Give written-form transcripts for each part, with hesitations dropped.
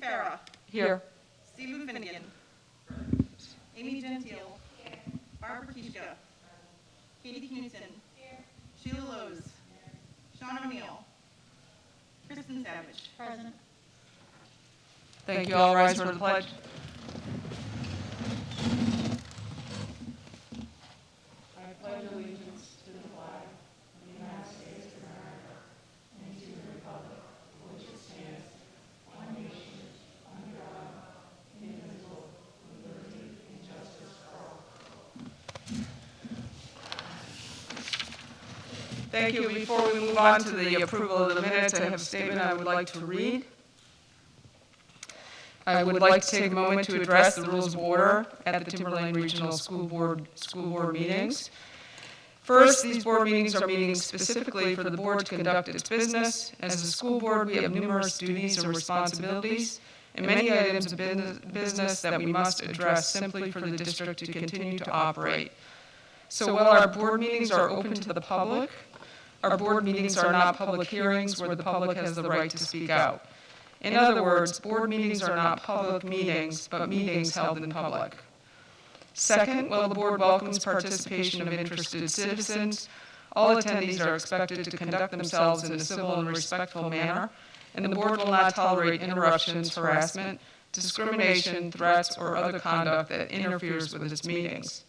Farah. Here. Stephen Finnegan. Amy Gentile. Barbara Kishka. Katie Knudsen. Sheila Lowe's. Sean O'Neill. Kristen Savage. Present. Thank you. All rise for the pledge. I pledge allegiance to the flag of the United States of America and to the republic for which it stands, one nation, under God, indivisible, with liberty and justice for all. Thank you. Before we move on to the approval of the minutes, I have a statement I would like to read. I would like to take a moment to address the rules of order at the Timberlane Regional School Board meetings. First, these board meetings are meetings specifically for the board to conduct its business. As a school board, we have numerous duties and responsibilities, and many items of business that we must address simply for the district to continue to operate. So while our board meetings are open to the public, our board meetings are not public hearings where the public has the right to speak out. In other words, board meetings are not public meetings, but meetings held in public. Second, while the board welcomes participation of interested citizens, all attendees are expected to conduct themselves in a civil and respectful manner, and the board will not tolerate interruptions, harassment, discrimination, threats, or other conduct that interferes with its meetings.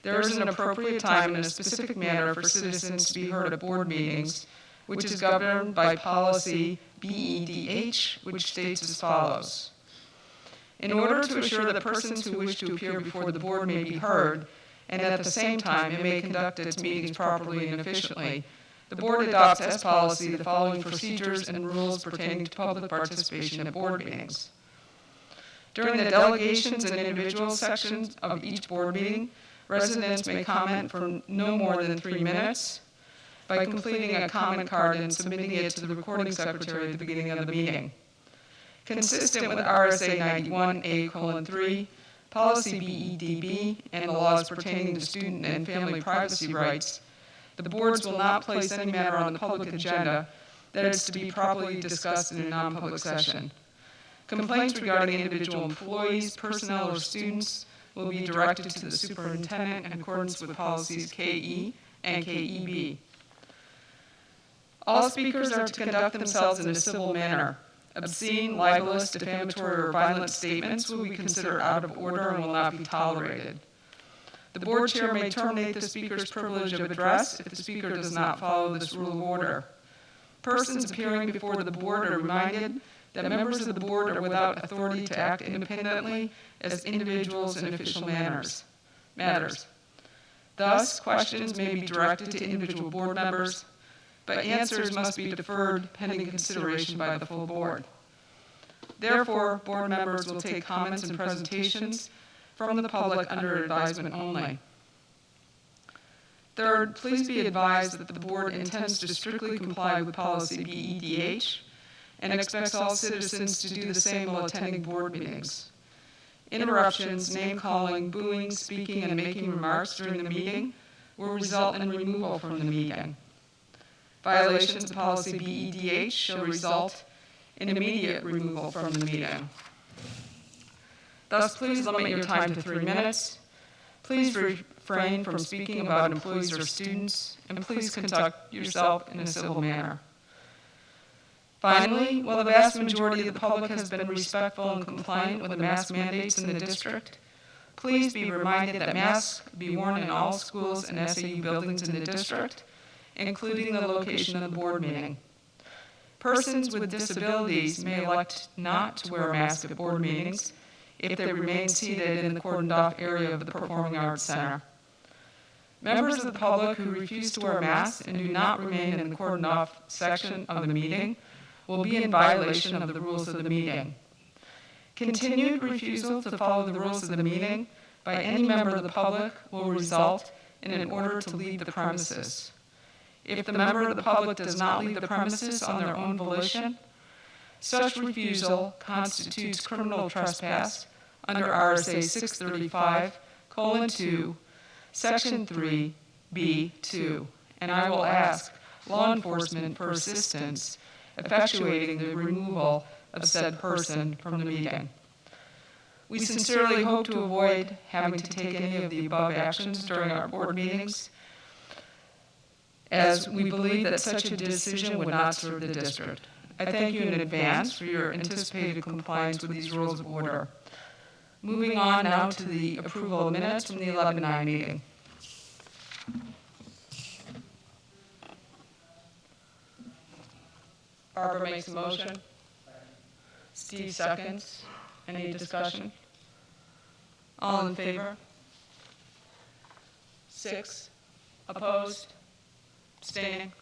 There is an appropriate time and a specific manner for citizens to be heard at board meetings, which is governed by policy BEDH, which states as follows. In order to assure that persons who wish to appear before the board may be heard, and at the same time it may conduct its meetings properly and efficiently, the board adopts as policy the following procedures and rules pertaining to public participation at board meetings. During the delegations and individual sections of each board meeting, residents may comment for no more than 3 minutes by completing a comment card and submitting it to the recording secretary at the beginning of the meeting. Consistent with RSA 91A:3, policy BEDB, and the laws pertaining to student and family privacy rights, the boards will not place any matter on the public agenda that is to be properly discussed in a non-public session. Complaints regarding individual employees, personnel, or students will be directed to the superintendent in accordance with policies KE and KEB. All speakers are to conduct themselves in a civil manner. Obscene, libelous, defamatory, or violent statements will be considered out of order and will not be tolerated. The board chair may terminate the speaker's privilege of address if the speaker does not follow this rule of order. Persons appearing before the board are reminded that members of the board are without authority to act independently as individuals in official matters. Thus, questions may be directed to individual board members, but answers must be deferred pending consideration by the full board. Therefore, board members will take comments and presentations from the public under advisement only. Third, please be advised that the board intends to strictly comply with policy BEDH and expects all citizens to do the same while attending board meetings. Interruptions, name-calling, booing, speaking, and making remarks during the meeting will result in removal from the meeting. Violations of policy BEDH shall result in immediate removal from the meeting. Thus, please limit your time to 3 minutes. Please refrain from speaking about employees or students, and please conduct yourself in a civil manner. Finally, while the vast majority of the public has been respectful and compliant with the mask mandates in the district, please be reminded that masks be worn in all schools and SAU buildings in the district, including the location of the board meeting. Persons with disabilities may elect not to wear a mask at board meetings if they remain seated in the cordoned-off area of the Performing Arts Center. Members of the public who refuse to wear masks and do not remain in the cordoned-off section of the meeting will be in violation of the rules of the meeting. Continued refusal to follow the rules of the meeting by any member of the public will result in an order to leave the premises. If the member of the public does not leave the premises on their own volition, such refusal constitutes criminal trespass under RSA 635:2, Section 3B2, and I will ask law enforcement for assistance effectuating the removal of said person from the meeting. We sincerely hope to avoid having to take any of the above actions during our board meetings, as we believe that such a decision would not serve the district. I thank you in advance for your anticipated compliance with these rules of order. Moving on now to the approval of minutes from the 11/9 meeting. Barbara makes a motion. Steve seconds. Any discussion? All in favor? 6. Opposed? Abstaining?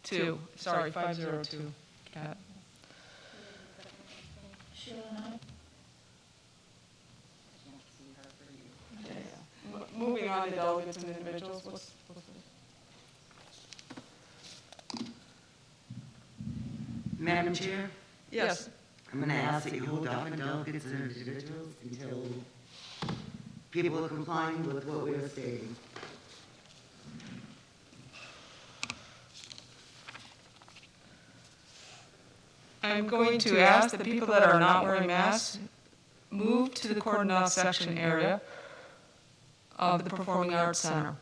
2. Sorry, 502. Kat. Moving on to delegates and individuals. Madam Chair, Yes. I'm going to ask that you hold off on delegates and individuals until people are complying with what we're stating. I'm going to ask the people that are not wearing masks move to the cordoned off section area of the Performing Arts Center.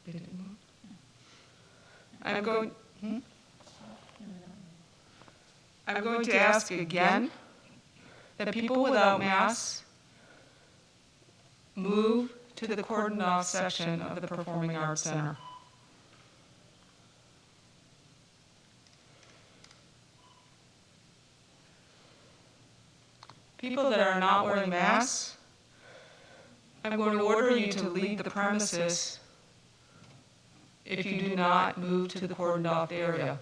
They didn't move? I'm going to ask again that people without masks move to the cordoned off section of the Performing Arts Center. People that are not wearing masks, I'm going to order you to leave the premises if you do not move to the cordoned off area.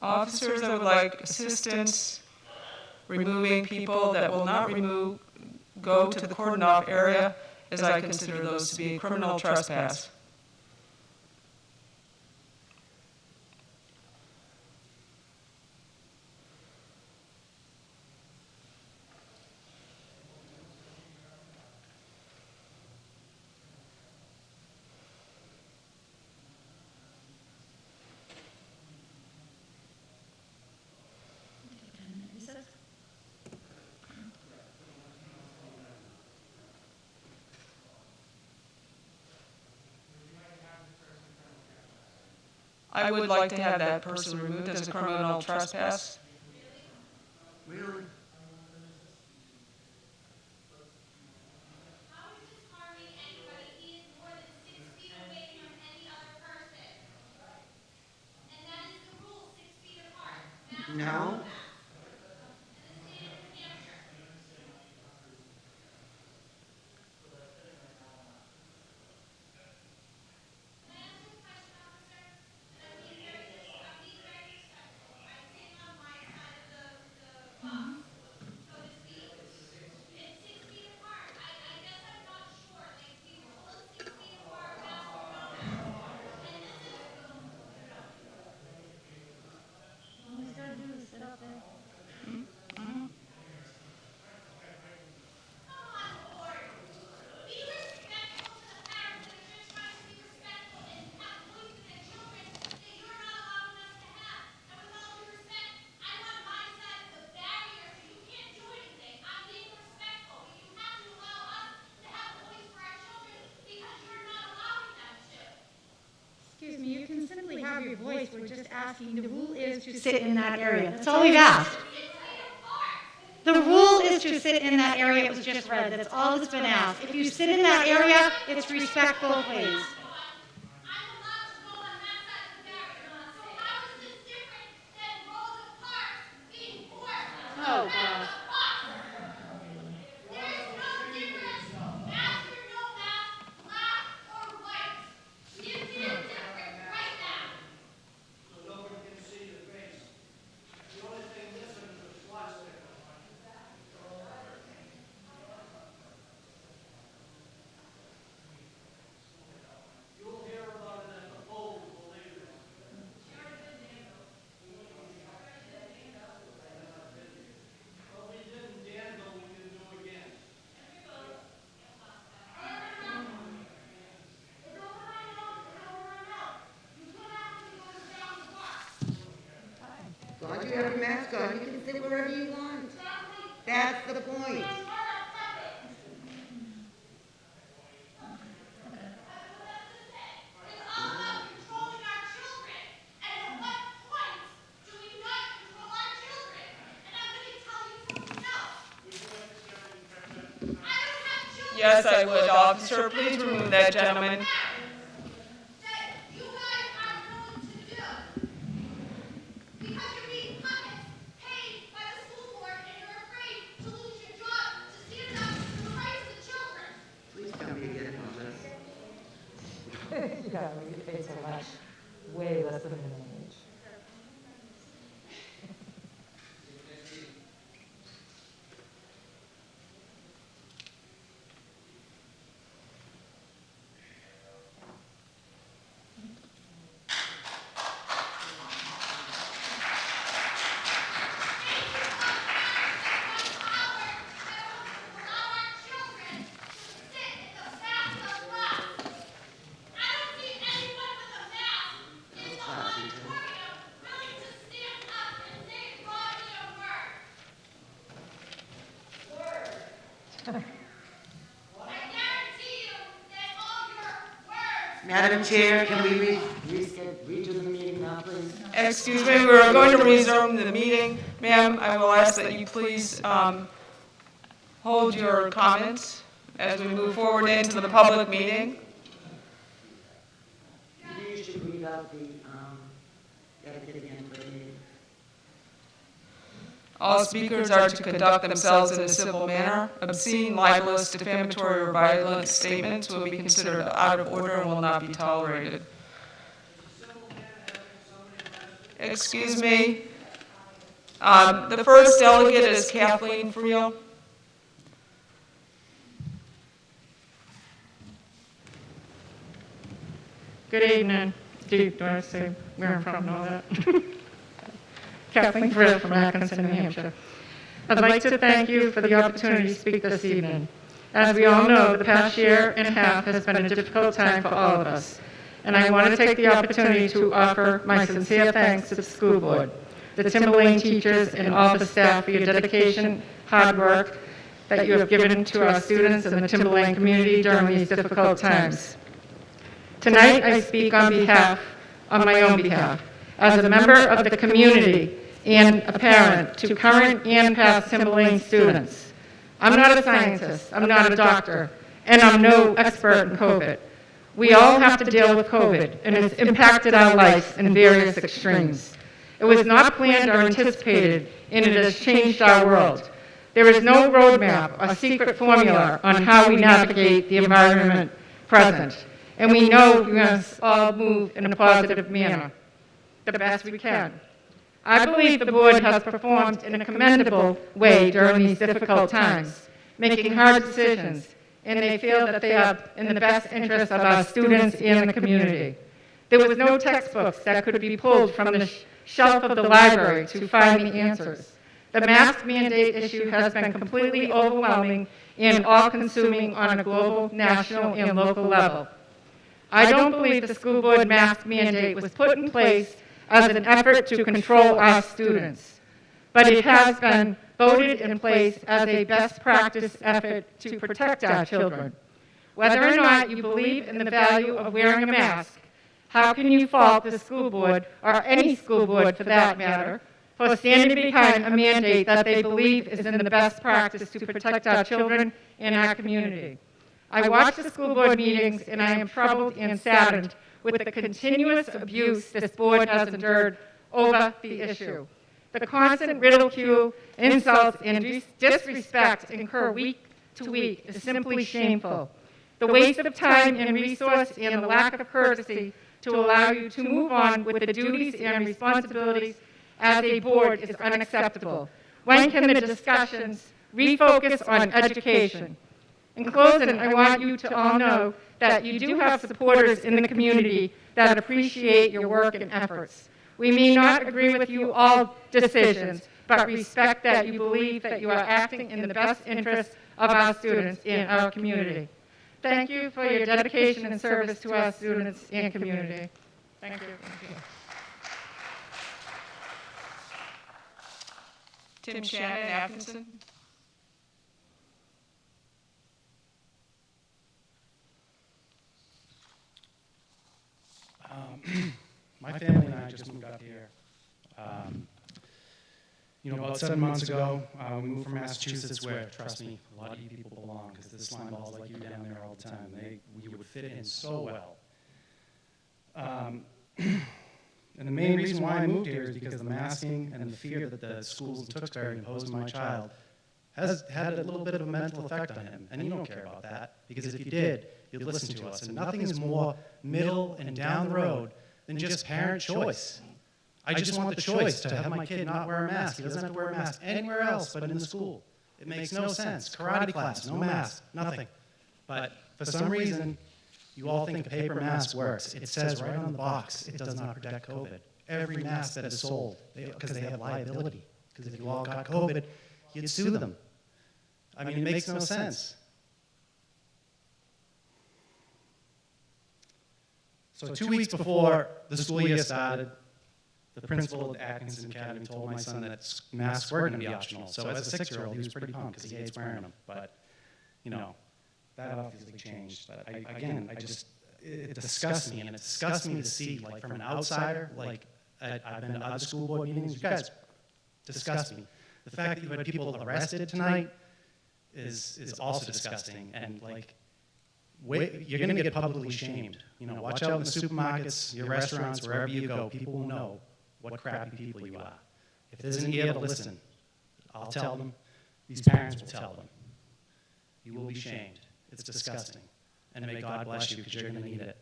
Officers, I would like assistance removing people that will not go to the cordoned off area, as I consider those to be a criminal trespass. I would like to have that person removed as a criminal trespass. Really? How is this harming anybody? He is more than 6 feet away from any other person. And that is the rule, 6 feet apart. Mask or No. mask. In the state of New Hampshire. Can I answer the question, officer? And I'm being very respectful. I'm sitting on my side of the box, so to speak. It's 6 feet apart. I guess I'm not sure. Like, we were told 6 feet apart, mask or no mask. And this is, All he's gotta do is sit up there. come on board. Be respectful to the parents that are just trying to be respectful and have voice to their children that you're not allowing us to have. And with all due respect, I'm on my side of the barrier, so you can't do anything. I'm being respectful, but you have to allow us to have a voice for our children because you're not allowing them to. Excuse me, you can simply have your voice. We're just asking, the rule is to sit in that area. That's all we've asked. 6 feet apart. The rule is to sit in that area. It was just read. That's all that's been asked. If you sit in that area, it's respectful, please. I'm allowed to go on that side of the barrier. So how is this different than Rosa Parks being forced? Oh, God. There's no difference, mask or no mask, black or white. Give me a difference right now. So nobody can see your face. The only thing missing is a swastika. You'll hear about it at the polls, believe me. you have a mask on, you can sit wherever you want. That's the point. It's all about controlling our children. And at what point do we not control our children? And I'm going to tell you something else. I don't have children. Yes, I would. Officer, please remove that gentleman. That you guys are willing to do. Because you're being puppets paid by the school board and you're afraid to lose your job to stand up for the rights of the children. Please tell me again, Mother. Yeah, we get paid so much, way less than minimum wage. Madam Chair, can we redo the meeting now, please? Excuse me, we're going to resume the meeting. Ma'am, I will ask that you please hold your comments as we move forward into the public meeting. Maybe you should read out the etiquette again for the meeting. All speakers are to conduct themselves in a civil manner. Obscene, libelous, defamatory, or violent statements will be considered out of order and will not be tolerated. Excuse me. The first delegate is Kathleen Friel. Good evening. Do I say where I'm from and all that? Kathleen Friel from Atkinson, New Hampshire. I'd like to thank you for the opportunity to speak this evening. As we all know, the past year and a half has been a difficult time for all of us, and I want to take the opportunity to offer my sincere thanks to the school board, the Timberlane teachers, and all the staff for your dedication, hard work that you have given to our students and the Timberlane community during these difficult times. Tonight, I speak on my own behalf, as a member of the community and a parent to current and past Timberlane students. I'm not a scientist, I'm not a doctor, and I'm no expert in COVID. We all have to deal with COVID, and it's impacted our lives in various extremes. It was not planned or anticipated, and it has changed our world. There is no roadmap or secret formula on how we navigate the environment present, and we know we must all move in a positive manner, the best we can. I believe the board has performed in a commendable way during these difficult times, making hard decisions, and they feel that they are in the best interest of our students and the community. There was no textbooks that could be pulled from the shelf of the library to find the answers. The mask mandate issue has been completely overwhelming and all-consuming on a global, national, and local level. I don't believe the school board mask mandate was put in place as an effort to control our students, but it has been voted in place as a best practice effort to protect our children. Whether or not you believe in the value of wearing a mask, how can you fault the school board, or any school board for that matter, for standing behind a mandate that they believe is in the best practice to protect our children and our community? I watch the school board meetings, and I am troubled and saddened with the continuous abuse this board has endured over the issue. The constant ridicule, insults, and disrespect incurred week to week is simply shameful. The waste of time and resource and the lack of courtesy to allow you to move on with the duties and responsibilities as a board is unacceptable. When can the discussions refocus on education? In closing, I want you to all know that you do have supporters in the community that appreciate your work and efforts. We may not agree with you all decisions, but respect that you believe that you are acting in the best interest of our students and our community. Thank you for your dedication and service to our students and community. Thank you. Tim Shannon, Atkinson. My family and I just moved up here. About 7 months ago, we moved from Massachusetts, where, trust me, a lot of you people belong, because there's slime balls like you down there all the time. You would fit in so well. And the main reason why I moved here is because the masking and the fear that the schools in Tewksbury imposed on my child has had a little bit of a mental effect on him. And you don't care about that, because if you did, you'd listen to us. And nothing is more middle and down the road than just parent choice. I just want the choice to have my kid not wear a mask. He doesn't have to wear a mask anywhere else but in the school. It makes no sense. Karate class, no mask, nothing. But for some reason, you all think a paper mask works. It says right on the box, it does not protect COVID. Every mask that is sold, because they have liability. Because if you all got COVID, you'd sue them. I mean, it makes no sense. So 2 weeks before the school year started, the principal at Atkinson Academy told my son that masks were going to be optional. So as a 6-year-old, he was pretty pumped because he hates wearing them. But, that obviously changed. But it disgusts me, and it disgusts me to see, like, from an outsider, like, I've been to other school board meetings, you guys disgust me. The fact that you had people arrested tonight is also disgusting, and, like, you're going to get publicly shamed. Watch out in the supermarkets, your restaurants, wherever you go. People will know what crappy people you are. If there's an ear to listen, I'll tell them. These parents will tell them. You will be shamed. It's disgusting. And may God bless you, because you're going to need it.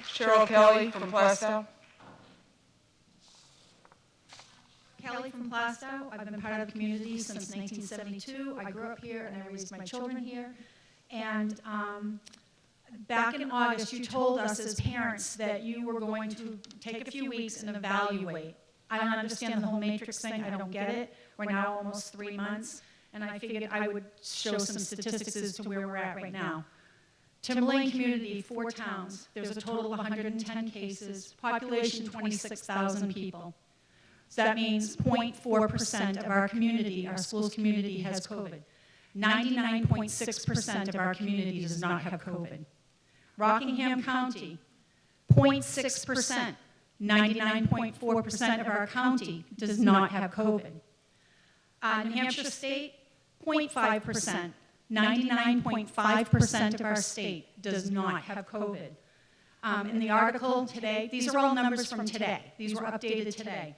Cheryl Kelly from Plastow. Kelly from Plastow. I've been part of the community since 1972. I grew up here and I raised my children here. And back in August, you told us as parents that you were going to take a few weeks and evaluate. I don't understand the whole matrix thing. I don't get it. We're now almost 3 months. And I figured I would show some statistics as to where we're at right now. Timberlane community, 4 towns. There's a total of 110 cases. Population, 26,000 people. So that means 0.4% of our community, our school's community, has COVID. 99.6% of our community does not have COVID. Rockingham County, 0.6%. 99.4% of our county does not have COVID. New Hampshire State, 0.5%. 99.5% of our state does not have COVID. In the article today, these are all numbers from today. These were updated today.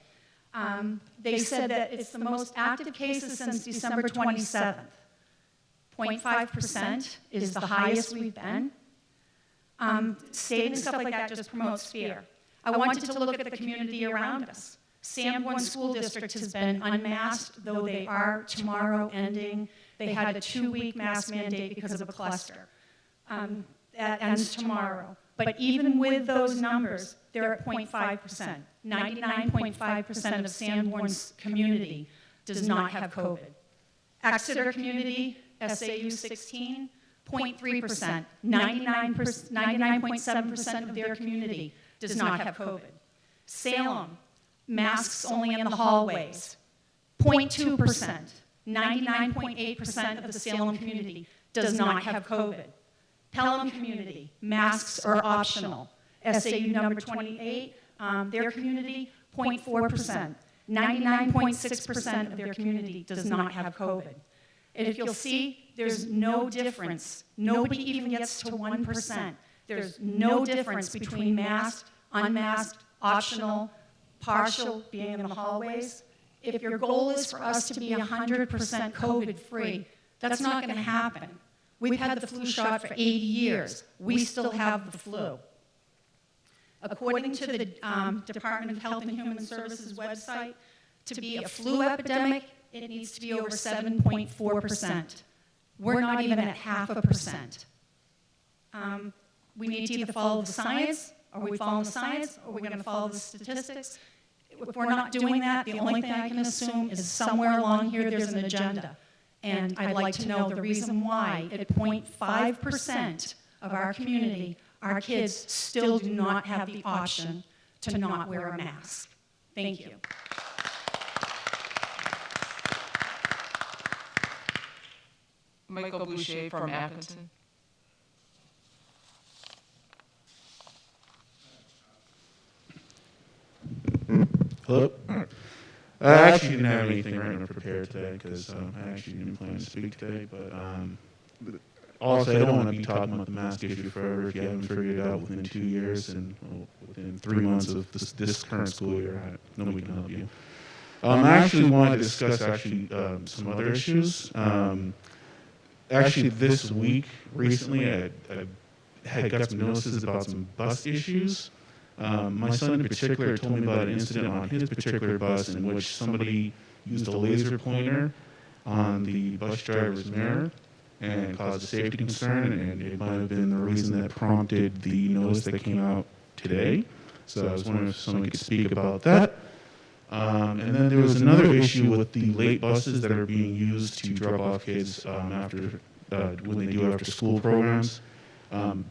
They said that it's the most active cases since December 27th. 0.5% is the highest we've been. Stating stuff like that just promotes fear. I wanted to look at the community around us. Sanborn School District has been unmasked, though they are tomorrow ending. They had a 2-week mask mandate because of a cluster. That ends tomorrow. But even with those numbers, they're at 0.5%. 99.5% of Sanborn's community does not have COVID. Exeter community, SAU 16, 0.3%. 99.7% of their community does not have COVID. Salem, masks only in the hallways, 0.2%. 99.8% of the Salem community does not have COVID. Pelham community, masks are optional. SAU number 28, their community, 0.4%. 99.6% of their community does not have COVID. And if you'll see, there's no difference. Nobody even gets to 1%. There's no difference between masked, unmasked, optional, partial, being in the hallways. If your goal is for us to be 100% COVID-free, that's not going to happen. We've had the flu shot for 80 years. We still have the flu. According to the Department of Health and Human Services website, to be a flu epidemic, it needs to be over 7.4%. We're not even at 0.5%. We need to either follow the science, or we follow the science, or we're going to follow the statistics. If we're not doing that, the only thing I can assume is somewhere along here there's an agenda. And I'd like to know the reason why at 0.5% of our community, our kids still do not have the option to not wear a mask. Thank you. Michael Boucher from Atkinson. Hello? I actually didn't have anything written or prepared today because I actually didn't plan to speak today, but also I don't want to be talking about the mask issue forever if you haven't figured it out within 2 years and within 3 months of this current school year. Nobody can help you. I actually wanted to discuss some other issues. Actually, this week, recently, I had got some notices about some bus issues. My son in particular told me about an incident on his particular bus in which somebody used a laser pointer on the bus driver's mirror and caused a safety concern, and it might have been the reason that prompted the notice that came out today. So I was wondering if someone could speak about that. And then there was another issue with the late buses that are being used to drop off kids when they do after school programs.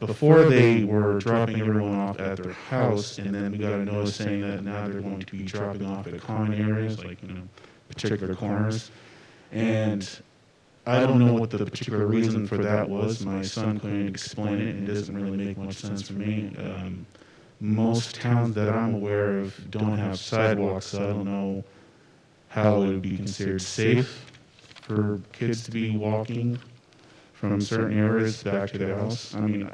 Before they were dropping everyone off at their house, and then we got a notice saying that now they're going to be dropping off at common areas, like, particular corners. And I don't know what the particular reason for that was. My son couldn't explain it, and it doesn't really make much sense for me. Most towns that I'm aware of don't have sidewalks, so I don't know how it would be considered safe for kids to be walking from certain areas back to their house. I mean,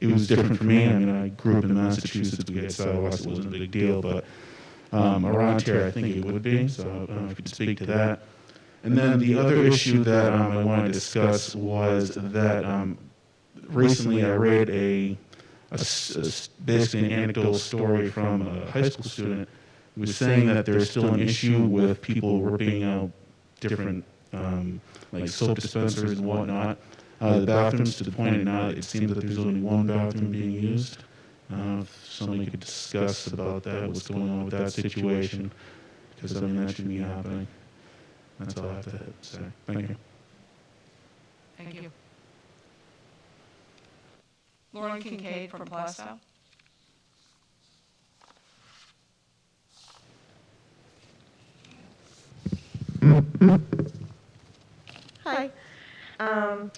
it was different for me. I mean, I grew up in Massachusetts. We had sidewalks. It wasn't a big deal, but around here, I think it would be. So I don't know if you could speak to that. And then the other issue that I wanted to discuss was that recently I read basically an anecdotal story from a high school student who was saying that there's still an issue with people ripping out different like soap dispensers and whatnot out of the bathrooms, to the point now it seems that there's only one bathroom being used. If somebody could discuss about that, what's going on with that situation, because I mean that shouldn't be happening. That's all I have to say. Thank you. Thank you. Lauren Kincaid from Plastow. Hi. I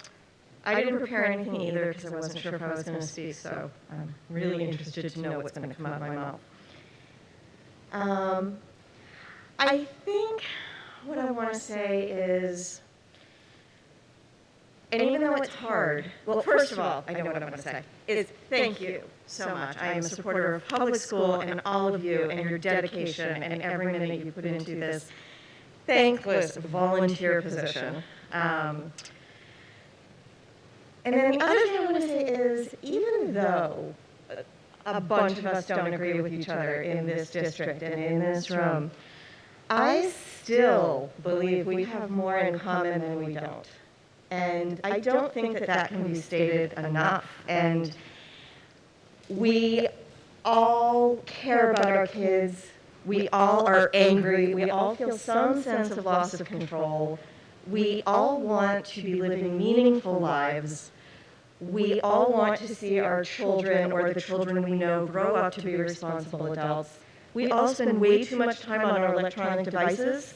didn't prepare anything either because I wasn't sure if I was going to speak, so I'm really interested to know what's going to come out of my mouth. I think what I want to say is, and even though it's hard, well, first of all, I know what I want to say, is thank you so much. I am a supporter of public school and all of you and your dedication and every minute you put into this thankless volunteer position. And then the other thing I want to say is, even though a bunch of us don't agree with each other in this district and in this room, I still believe we have more in common than we don't. And I don't think that that can be stated enough. And we all care about our kids. We all are angry. We all feel some sense of loss of control. We all want to be living meaningful lives. We all want to see our children or the children we know grow up to be responsible adults. We all spend way too much time on our electronic devices.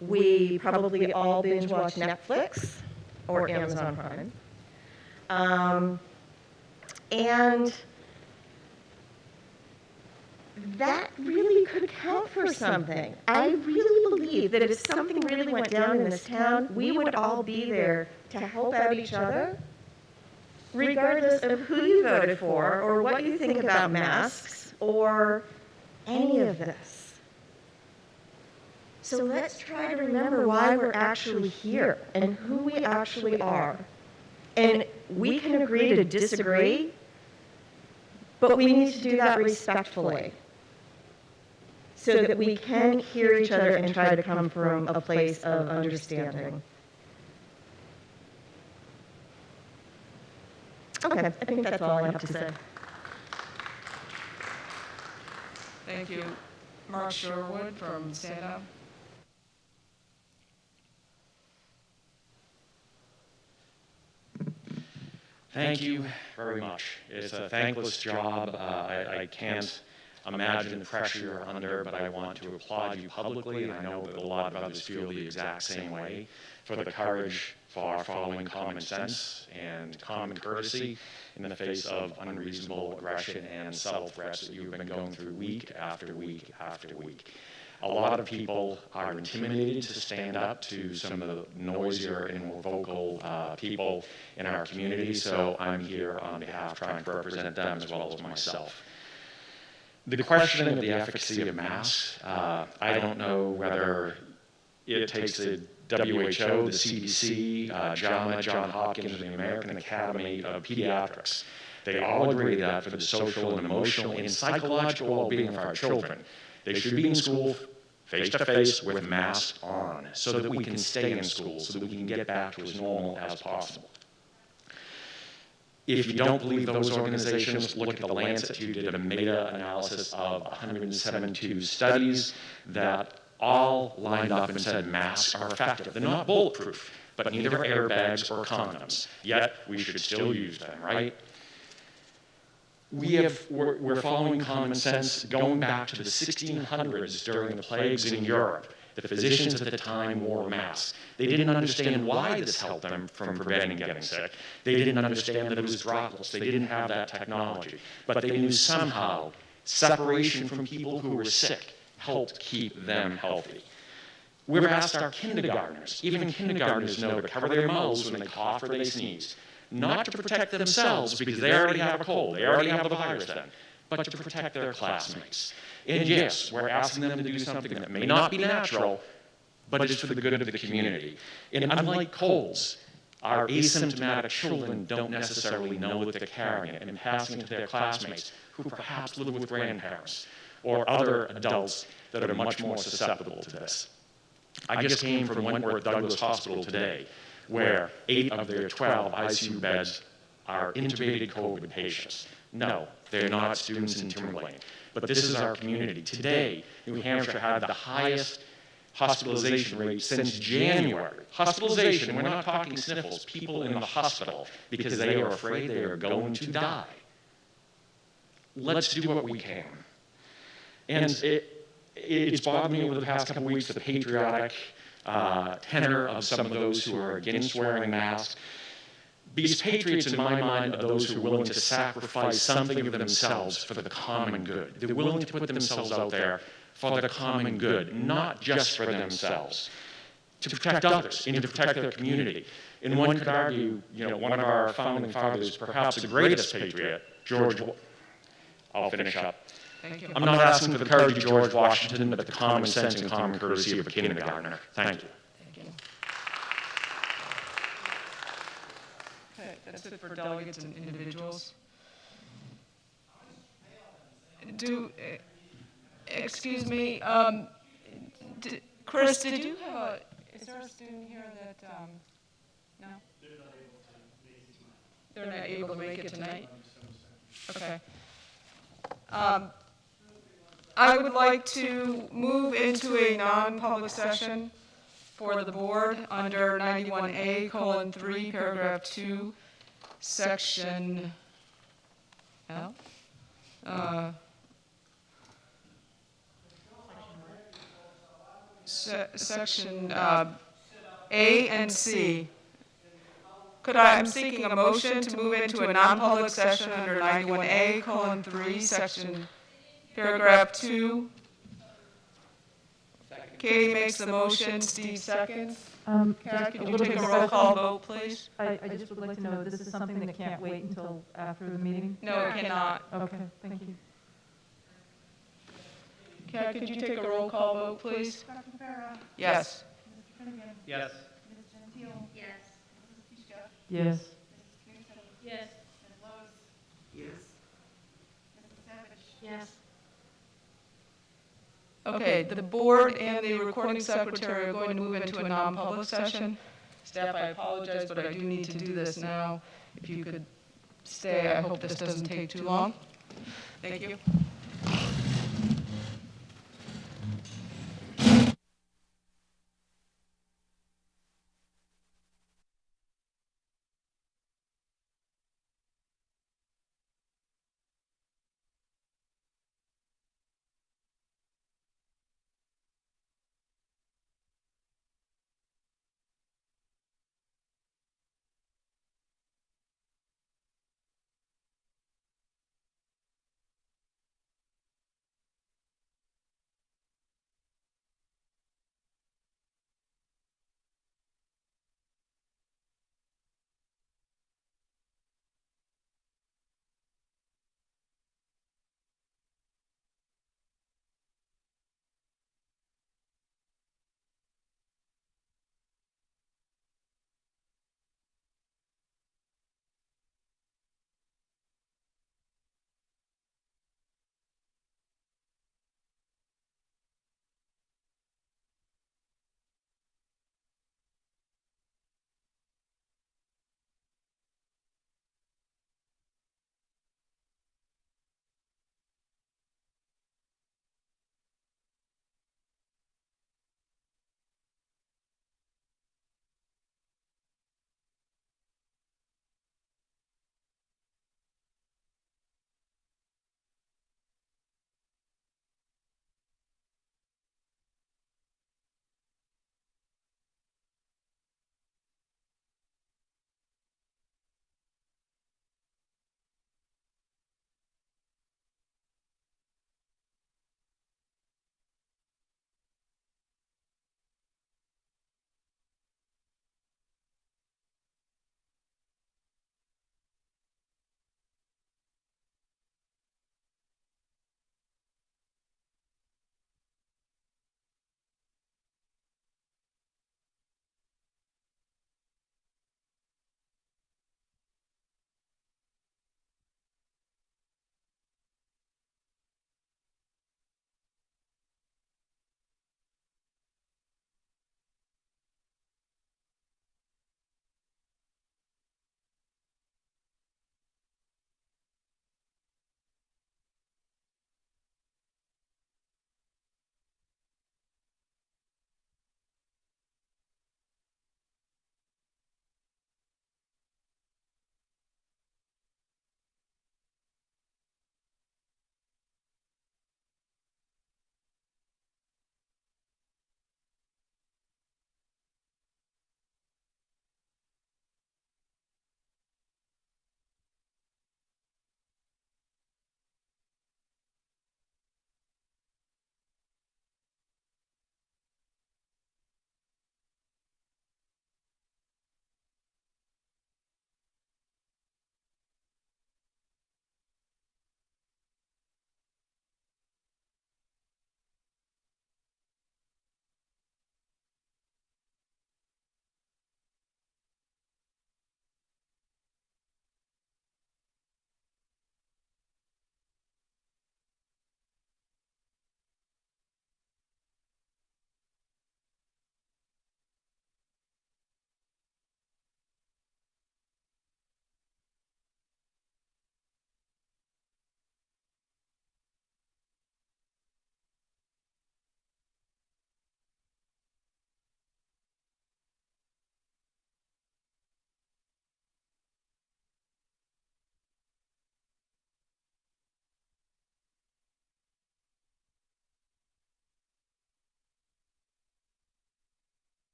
We probably all binge watch Netflix or Amazon Prime. And that really could count for something. I really believe that if something really went down in this town, we would all be there to help out each other, regardless of who you voted for or what you think about masks or any of this. So let's try to remember why we're actually here and who we actually are. And we can agree to disagree, but we need to do that respectfully, so that we can hear each other and try to come from a place of understanding. Okay, I think that's all I have to say. Thank you. Mark Sherwood from Stand Up. Thank you very much. It's a thankless job. I can't imagine the pressure you're under, but I want to applaud you publicly, and I know that a lot of others feel the exact same way, for the courage for following common sense and common courtesy in the face of unreasonable aggression and subtle threats that you've been going through week after week after week. A lot of people are intimidated to stand up to some of the noisier and more vocal people in our community, so I'm here on behalf trying to represent them as well as myself. The questioning of the efficacy of masks, I don't know whether it takes the WHO, the CDC, JAMA, Johns Hopkins, and the American Academy of Pediatrics. They all agree that for the social and emotional and psychological well-being of our children, they should be in school face-to-face with masks on so that we can stay in school, so that we can get back to as normal as possible. If you don't believe those organizations, look at the Lancet, who did a meta-analysis of 172 studies that all lined up and said masks are effective. They're not bulletproof, but neither are airbags or condoms. Yet, we should still use them, right? We're following common sense going back to the 1600s during the plagues in Europe. The physicians at the time wore masks. They didn't understand why this helped them from preventing getting sick. They didn't understand that it was droplets. They didn't have that technology. But they knew somehow separation from people who were sick helped keep them healthy. We've asked our kindergartners, even kindergartners know to cover their mouths when they cough or they sneeze, not to protect themselves because they already have a cold, they already have the virus then, but to protect their classmates. And yes, we're asking them to do something that may not be natural, but is for the good of the community. And unlike colds, our asymptomatic children don't necessarily know that they're carrying it and passing it to their classmates who perhaps live with grandparents or other adults that are much more susceptible to this. I just came from Wentworth Douglas Hospital today, where 8 of their 12 ICU beds are intubated COVID patients. No, they're not students in Timberlane, but this is our community. Today, New Hampshire had the highest hospitalization rate since January. Hospitalization, we're not talking sniffles, people in the hospital because they are afraid they are going to die. Let's do what we can. And it's bothered me over the past couple weeks, the patriotic tenor of some of those who are against wearing masks. Because patriots, in my mind, are those who are willing to sacrifice something of themselves for the common good. They're willing to put themselves out there for the common good, not just for themselves, to protect others and to protect their community. And one could argue, one of our founding fathers, perhaps the greatest patriot, I'll finish up. Thank you. I'm not asking for the courage of George Washington, but the common sense and common courtesy of a kindergartner. Thank you. Thank you. Okay, that's it for delegates and individuals. Excuse me, Chris, did you have is there a student here that, no? They're not able to make it tonight? Okay. I would like to move into a non-public session for the board under 91A:3, paragraph 2, section L. Section A and C. I'm seeking a motion to move into a non-public session under 91A:3, section paragraph 2. Katie makes the motion, Steve seconds. Kat, could you take a roll call vote, please? I just would like to know, this is something that can't wait until after the meeting? No, it cannot. Okay, thank you. Kat, could you take a roll call vote, please? Dr. Farah, Yes. Mr. Finnegan, Yes. Ms. Gentile, Yes. Mrs. Kishka, Yes. Mrs. Knudsen, Yes. Ms. Lowe's, Yes. Mrs. Savage. Yes. Okay, the board and the recording secretary are going to move into a non-public session. Staff, I apologize, but I do need to do this now. If you could stay, I hope this doesn't take too long. Thank you.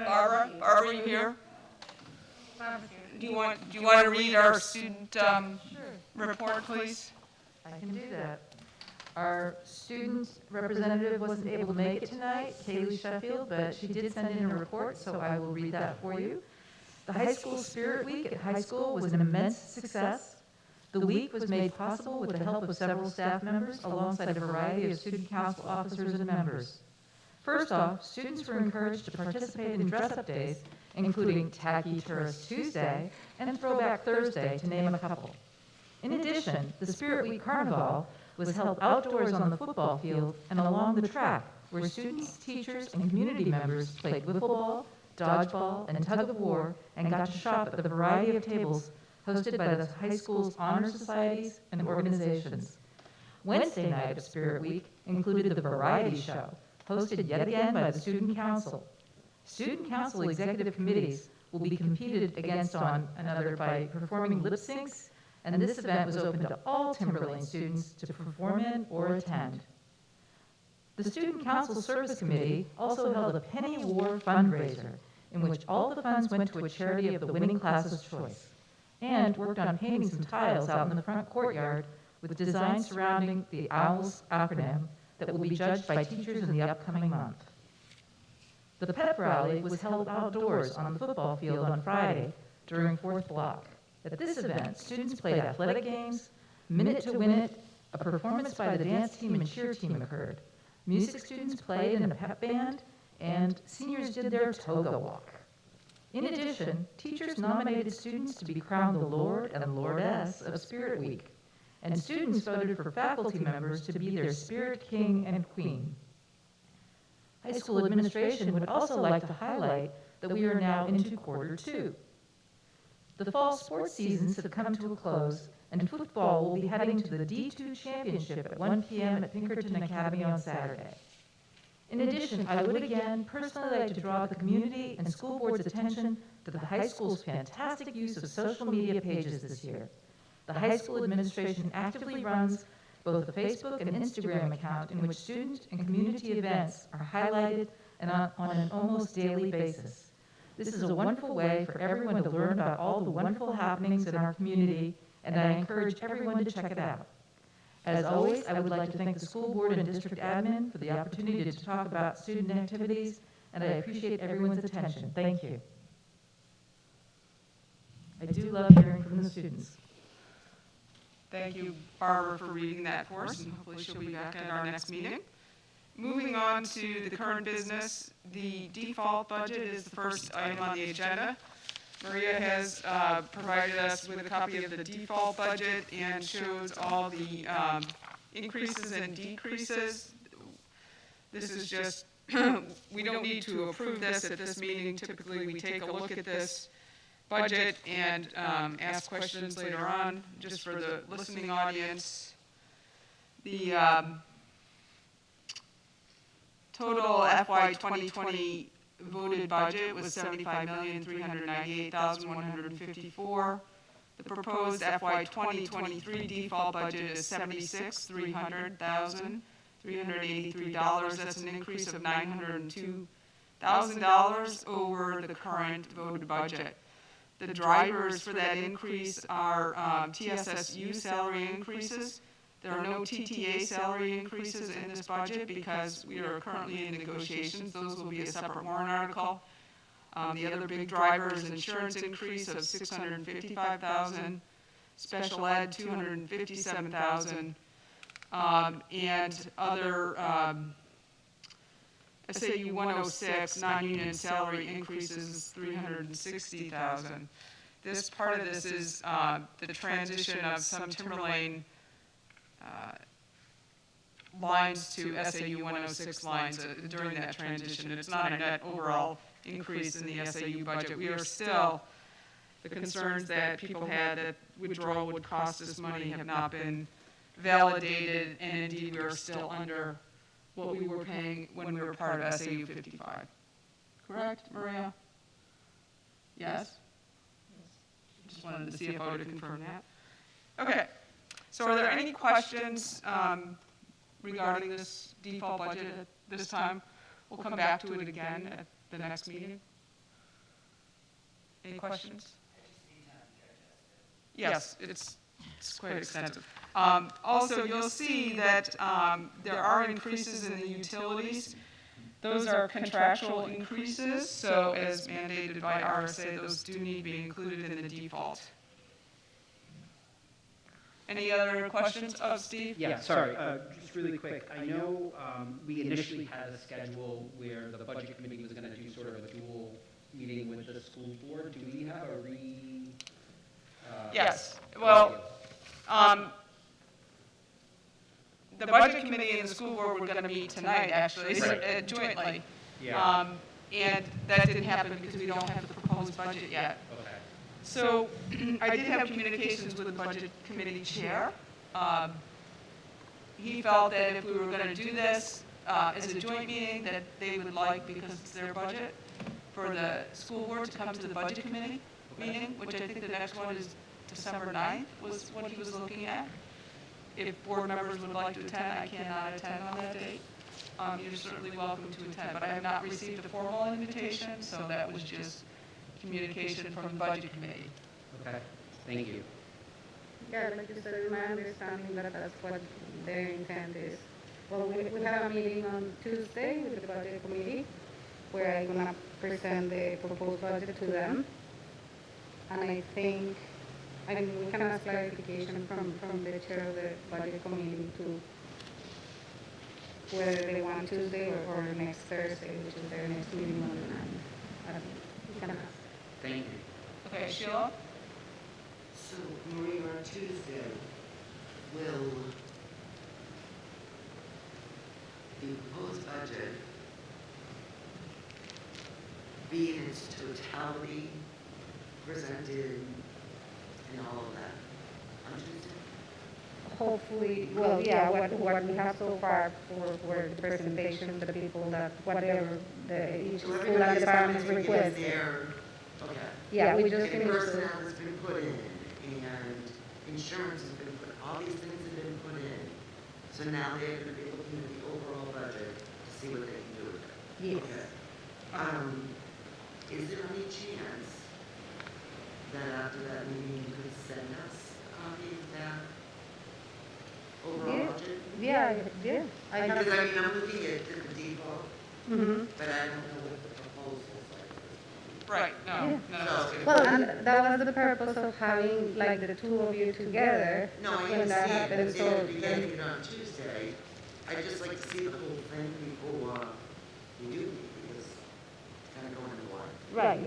Barbara, are you here? Do you want to read our student report, please? I can do that. Our student representative wasn't able to make it tonight, Kaylee Sheffield, but she did send in a report, so I will read that for you. The High School Spirit Week at high school was an immense success. The week was made possible with the help of several staff members alongside a variety of student council officers and members. First off, students were encouraged to participate in dress-up days, including Tacky Tourist Tuesday and Throwback Thursday, to name a couple. In addition, the Spirit Week Carnival was held outdoors on the football field and along the track, where students, teachers, and community members played wiffle ball, dodgeball, and tug of war, and got to shop at the variety of tables hosted by the high school's honor societies and organizations. Wednesday night of Spirit Week included the variety show, hosted yet again by the Student Council. Student Council executive committees will be competed against on another by performing lip syncs, and this event was open to all Timberlane students to perform in or attend. The Student Council Service Committee also held a Penny War fundraiser, in which all the funds went to a charity of the winning class's choice, and worked on painting some tiles out in the front courtyard with designs surrounding the OWLS acronym that will be judged by teachers in the upcoming month. The pep rally was held outdoors on the football field on Friday during fourth block. At this event, students played athletic games, Minute to Win It, a performance by the dance team and cheer team occurred. Music students played in a pep band, and seniors did their toga walk. In addition, teachers nominated students to be crowned the Lord and Lordess of Spirit Week, and students voted for faculty members to be their Spirit King and Queen. High school administration would also like to highlight that we are now into quarter 2. The fall sports seasons have come to a close, and football will be heading to the D2 Championship at 1 p.m. at Pinkerton Academy on Saturday. In addition, I would again personally like to draw the community and school board's attention to the high school's fantastic use of social media pages this year. The high school administration actively runs both a Facebook and Instagram account in which student and community events are highlighted and on an almost daily basis. This is a wonderful way for everyone to learn about all the wonderful happenings in our community, and I encourage everyone to check it out. As always, I would like to thank the school board and district admin for the opportunity to talk about student activities, and I appreciate everyone's attention. Thank you. I do love hearing from the students. Thank you, Barbara, for reading that for us, and hopefully she'll be back at our next meeting. Moving on to the current business, the default budget is the first item on the agenda. Maria has provided us with a copy of the default budget and shows all the increases and decreases. This is just, we don't need to approve this at this meeting. Typically, we take a look at this budget and ask questions later on, just for the listening audience. The total FY 2020 voted budget was $75,398,154. The proposed FY 2023 default budget is $76,300,383. That's an increase of $902,000 over the current voted budget. The drivers for that increase are TSSU salary increases. There are no TTA salary increases in this budget because we are currently in negotiations. Those will be a separate warrant article. The other big driver is insurance increase of $655,000, special ed $257,000, and other SAU 106 non-union salary increases $360,000. This part of this is the transition of some Timberlane lines to SAU 106 lines during that transition. It's not a net overall increase in the SAU budget. We are still, the concerns that people had that withdrawal would cost us money have not been validated, and indeed we are still under what we were paying when we were part of SAU 55. Correct, Maria? Yes? Just wanted the CFO to confirm that. Okay. So are there any questions regarding this default budget at this time? We'll come back to it again at the next meeting. Any questions? Yes, it's quite extensive. Also, you'll see that there are increases in the utilities. Those are contractual increases, so as mandated by RSA, those do need to be included in the default. Any other questions? Oh, Steve? Yeah, sorry, just really quick. I know we initially had a schedule where the budget committee was going to do sort of a dual meeting with the school board. Do we have a Yes. Well, the budget committee and the school board were going to meet tonight, actually, Right. jointly. Yeah. And that didn't happen because we don't have the proposed budget yet. Okay. So I did have communications with the budget committee chair. He felt that if we were going to do this as a joint meeting, that they would like, because it's their budget, for the school board to come to the budget committee meeting, which I think the next one is December 9th, was what he was looking at. If board members would like to attend, I cannot attend on that date. You're certainly welcome to attend, but I have not received a formal invitation, so that was just communication from the budget committee. Okay, thank you. Yeah, like you said, my understanding that that's what their intent is. Well, we have a meeting on Tuesday with the budget committee where I'm gonna present the proposed budget to them. And I think, I mean, we can ask clarification from the chair of the budget committee to whether they want Tuesday or next Thursday, which is their next meeting on the 9th. I don't know. We can ask. Thank you. Okay, Sheila? So, Marie, on Tuesday, will the proposed budget be in its totality presented and all of that on Tuesday? Hopefully, well, yeah, what we have so far for the presentation, the people that, whatever each So school everybody and is department's going to give request. their, okay. Yeah, we just And finished. personnel has been put in, and insurance has been put, all these things have been put in. So now they're gonna be looking at the overall budget to see what they can do with it. Yes. Okay. Is there any chance that after that meeting you could send us a copy of that overall budget? Yeah. I Because I have, mean, I'm looking at the default, mhm. but I don't know what the proposal's like. Right, no, no. So, Well, and that was the purpose of having like the two of you together no, I when that understand, happened, but so. then if you're getting it on Tuesday, I'd just like to see the whole thing before we do, because it's kind of going in the water. Right,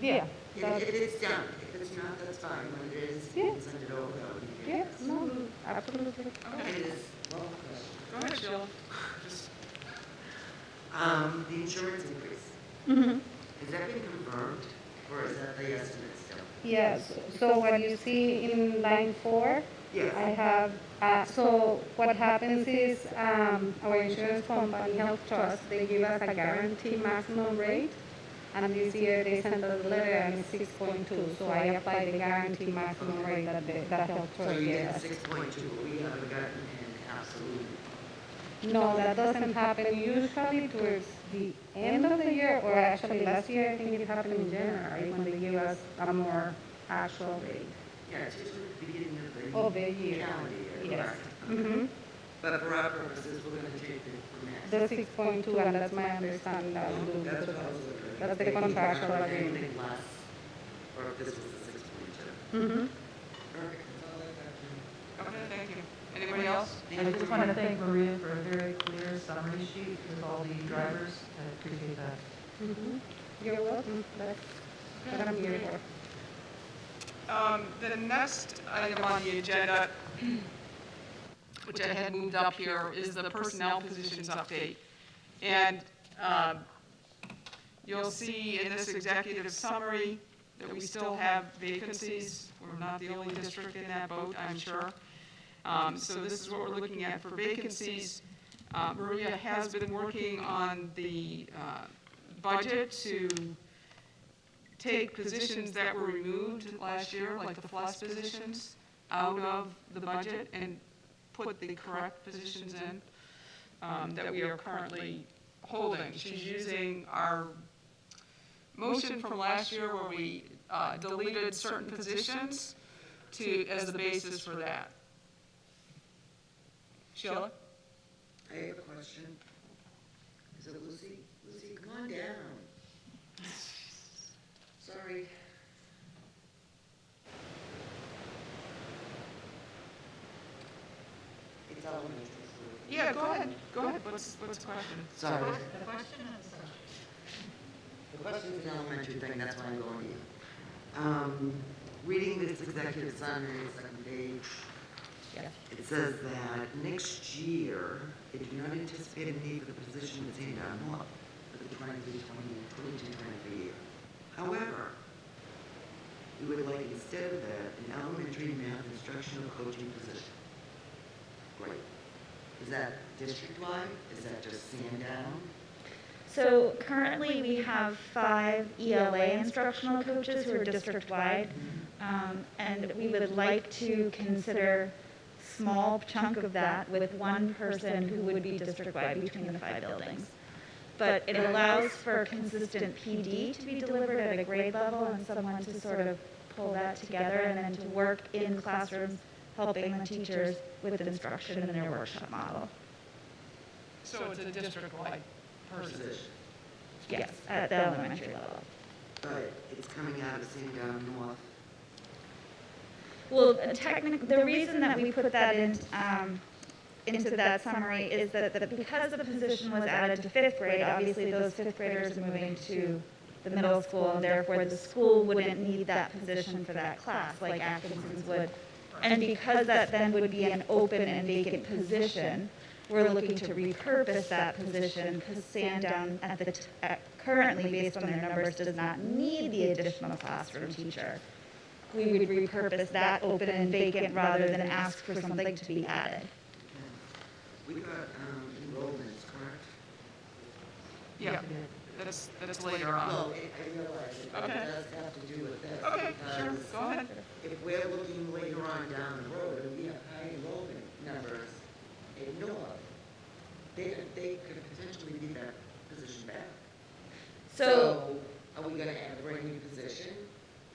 yeah. If it's done, if it's not, that's fine, when it is, you can send it over, that would be Yeah, fantastic. no, absolutely. And it is, well, question. Go ahead, Sheila. Just, the insurance increase, Mhm. has that been confirmed, or is that the estimate still? Yes, so what you see in line 4, Yes. I have, so what happens is, our insurance company, Health Trust, they give us a guaranteed maximum rate. And this year they sent us a letter and it's 6.2, so I applied the guaranteed maximum rate that Health So Trust you gave get us. 6.2, but we haven't gotten an absolute. No, that doesn't happen usually towards the end of the year, or actually last year, I think it happened in January, when they give us a more actual rate. Yeah, it's usually the beginning Of the year. calendar year, Yes. correct? Mm-hmm. But for our purposes, we're gonna take it from that. The 6.2, and that's my understanding, that will do That's the- what I was looking at. that's the contractual If agreement. anything less, or if this was the 6.2. Mm-hmm. Perfect, that's all I got, Jim. Okay, thank you. Anybody else? I just want to thank Maria for a very clear summary sheet with all the drivers. I appreciate that. Mm-hmm. You're welcome, that's what I'm here for. The next item on the agenda, which I had moved up here, is the personnel positions update. And you'll see in this executive summary that we still have vacancies. We're not the only district in that boat, I'm sure. So this is what we're looking at for vacancies. Maria has been working on the budget to take positions that were removed last year, like the FLES positions, out of the budget and put the correct positions in that we are currently holding. She's using our motion from last year where we deleted certain positions as the basis for that. Sheila? I have a question. Is it Lucy? Lucy, come on down. Sorry. It's elementary school. Yeah, go ahead. Go ahead. What's the question? Sorry. The question is, The question's an elementary thing, that's why I'm going to you. Reading this executive summary, second page, it says that next year, they do not anticipate a need for the position that's in Dunlop for the 22-23 year. However, we would like instead of that, an elementary math instructional coaching position. Great. Is that district-wide? Is that just Sandown? So currently, we have 5 ELA instructional coaches who are district-wide, and we would like to consider small chunk of that with one person who would be district-wide between the 5 buildings. But it allows for consistent PD to be delivered at a grade level and someone to sort of pull that together and then to work in classrooms helping the teachers with instruction in their workshop model. So it's a district-wide person. Position. Yes, at the elementary level. But it's coming out of Sandown North. Well, the reason that we put that into that summary is that because the position was added to 5th grade, obviously those 5th graders are moving to the middle school, and therefore the school wouldn't need that position for that class like Atkinson's would. And because that then would be an open and vacant position, we're looking to repurpose that position because Sandown currently, based on their numbers, does not need the additional classroom teacher. We would repurpose that open and vacant rather than ask for something to be added. We got enrollments, correct? Yeah, that's later on. Well, I realize it, but it Okay. does have to do with this. Okay, sure, because go ahead. If we're looking later on down the road and we have high enrollment numbers in North, they could potentially need that position back. So, are we gonna add a brand new position,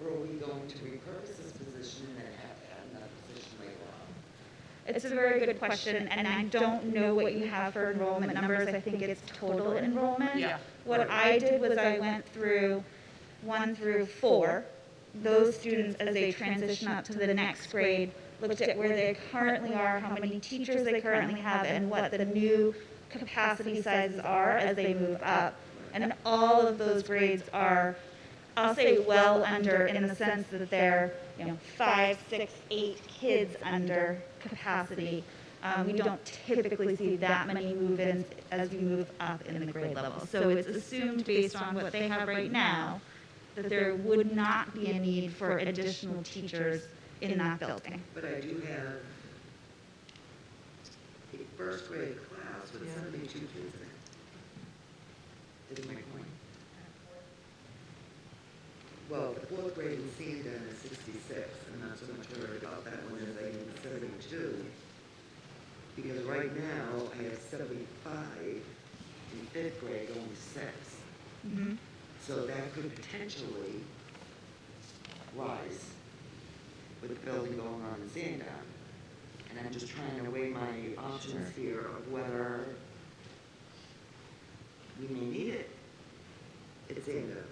or are we going to repurpose this position and then have to add another position later on? It's a very good question, and I don't know what you have for enrollment numbers. I think it's total enrollment. Yeah. What I did was I went through 1 through 4. Those students, as they transition up to the next grade, looked at where they currently are, how many teachers they currently have, and what the new capacity sizes are as they move up. And all of those grades are, I'll say, well under, in the sense that they're 5, 6, 8 kids under capacity. We don't typically see that many move-ins as we move up in the grade level. So it's assumed based on what they have right now that there would not be a need for additional teachers in that building. But I do have a first grade class with 72 kids in it. Is my point. Well, the 4th grade in Sandown is 66. I'm not so much worried about that one as I am the 72. Because right now, I have 75 in 5th grade, only 6. Mhm. So that could potentially rise with the building going on in Sandown. And I'm just trying to weigh my options here of whether we may need it. It's Sandown.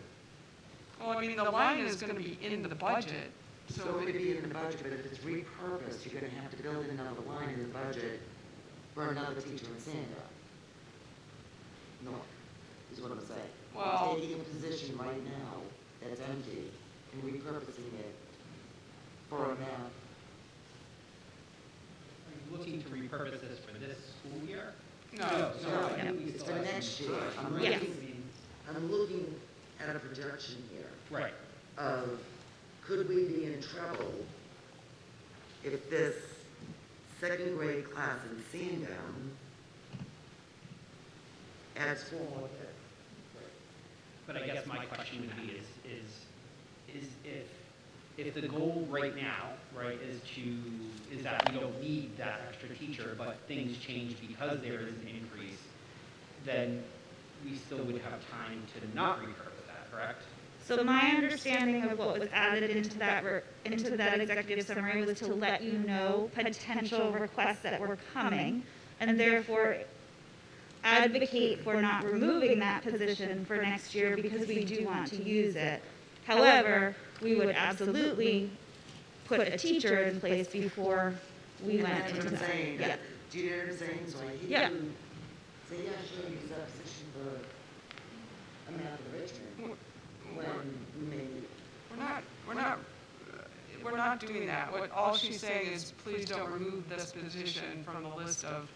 Well, I mean, the line is going to be in the budget, So it would be in the budget, but if it's repurposed, you're gonna have to build another line in the budget for another teacher in Sandown. No, is what I'm saying. Well- Taking a position right now that's empty and repurposing it for a math. Are you looking to repurpose this for this school year? No. No, I think we it's still for have next some year. time. Yes. I'm looking at a projection here Right. of, could we be in trouble if this 2nd grade class in Sandown adds 4 more kids? But I guess my question would be is if the goal right now, right, is that we don't need that extra teacher, but things change because there is an increase, then we still would have time to not repurpose that, correct? So my understanding of what was added into that executive summary was to let you know potential requests that were coming, and therefore advocate for not removing that position for next year because we do want to use it. However, we would absolutely put a teacher in place before we went That's into what I'm that. saying. Yeah. Do you know what I'm saying? So I hate Yeah. to say, yeah, sure, use that position for a math enrichment when we may. We're not doing that. All she's saying is, please don't remove this position from the list of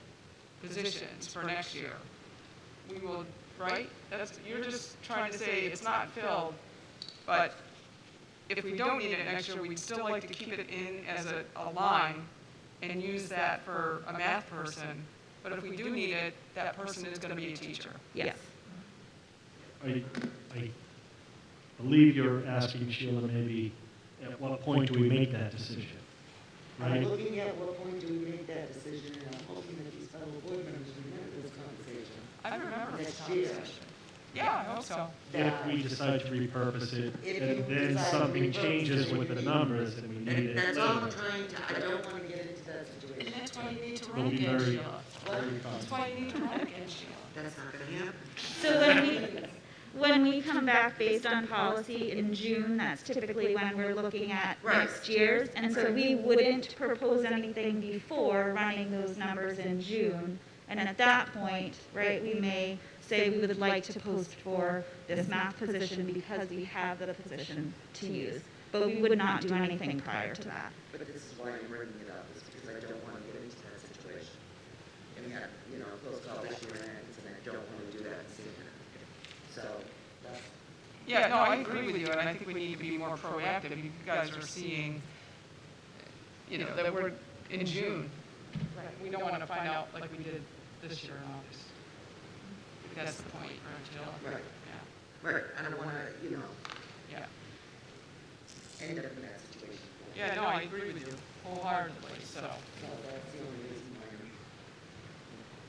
positions for next year. We will, right? You're just trying to say it's not filled, but if we don't need it next year, we'd still like to keep it in as a line and use that for a math person. But if we do need it, that person is going to be a teacher. Yes. I believe you're asking, Sheila, maybe at what point do we make that decision? I'm Right? looking at what point do we make that decision, and I'm hoping that these fellow board members remember this conversation. I remember this Next year. conversation. Yeah, I hope so. If we decide to repurpose it, If and you then decide to something repurpose changes it, with the numbers and we need And it that's all I'm later, trying to, I don't want to get into that situation. That's why you need to we'll run be again, very, Sheila. very That's conscious. why you need to run again, Sheila. That's not gonna happen. So when we come back based on policy in June, that's typically when we're looking at next year's. And so we wouldn't propose anything before running those numbers in June. And at that point, right, we may say we would like to post for this math position because we have the position to use. But we would not do anything prior to that. But this is why I'm bringing it up, is because I don't want to get into that situation. And have, close call this year ends, and I don't want to do that this year. So, that's. Yeah, no, I agree with you, and I think we need to be more proactive. You guys are seeing, that we're in June. We don't want to find out like we did this year in August. That's the point, right, Jill? Right. Yeah. Right, I don't want to, Yeah. end up in that situation. Yeah, no, I agree with you wholeheartedly, so. So that's the only reason why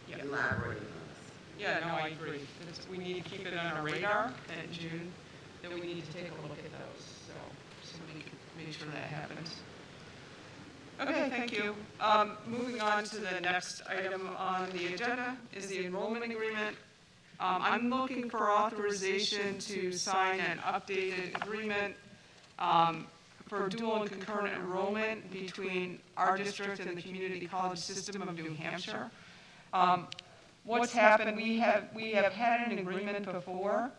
Yeah. I'm elaborating on this. Yeah, no, I agree. We need to keep it on our radar in June, that we need to take a look at those, so we can make sure that happens. Okay, thank you. Moving on to the next item on the agenda is the enrollment agreement. I'm looking for authorization to sign an updated agreement for dual and concurrent enrollment between our district and the community college system of New Hampshire. What's happened, we have had an agreement before,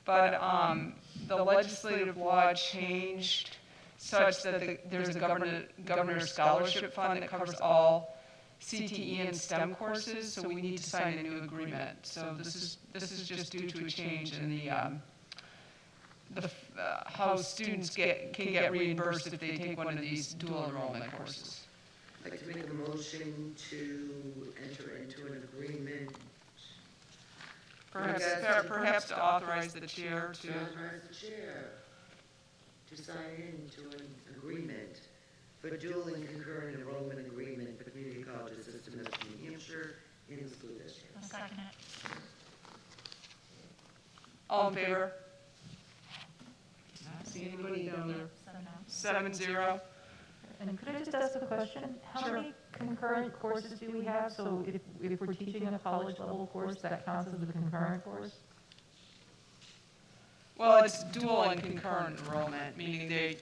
but the legislative law changed such that there's a governor's scholarship fund that covers all CTE and STEM courses, so we need to sign a new agreement. So this is just due to a change in the how students can get reimbursed if they take one of these dual enrollment courses. I'd like to make a motion to enter into an agreement. Perhaps to authorize the chair to. Authorize the chair to sign into an agreement for dual and concurrent enrollment agreement for community colleges system of New Hampshire in the school district. I'll second it. All in favor? Not seeing anybody down there. 7-0. And could I just ask a question? How many concurrent courses do we have? So if we're teaching a college level course, that counts as a concurrent course? Well, it's dual and concurrent enrollment, meaning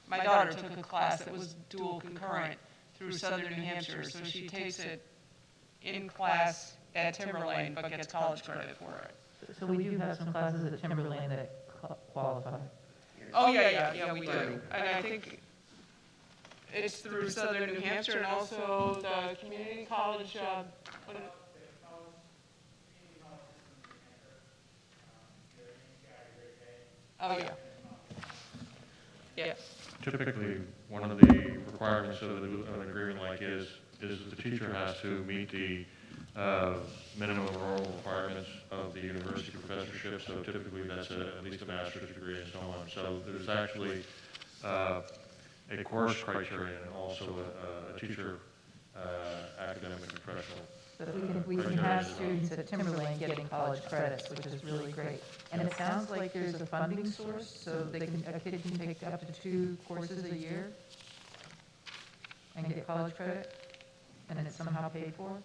my daughter took a class that was dual concurrent through Southern New Hampshire, so she takes it in class at Timberlane, but gets college credit for it. So we do have some classes at Timberlane that qualify. Oh, yeah, we do. And I think it's through Southern New Hampshire and also the community college, oh, yeah. Yeah. Typically, one of the requirements of an agreement like is the teacher has to meet the minimum enrollment requirements of the university professorship, so typically that's at least a master's degree and so on. So there's actually a course criterion and also a teacher academic and professional. But we can have students at Timberlane getting college credits, which is really great. And it's sounds like there's a funding source, so a kid can take up to 2 courses a year and get college credit, and it's somehow paid for?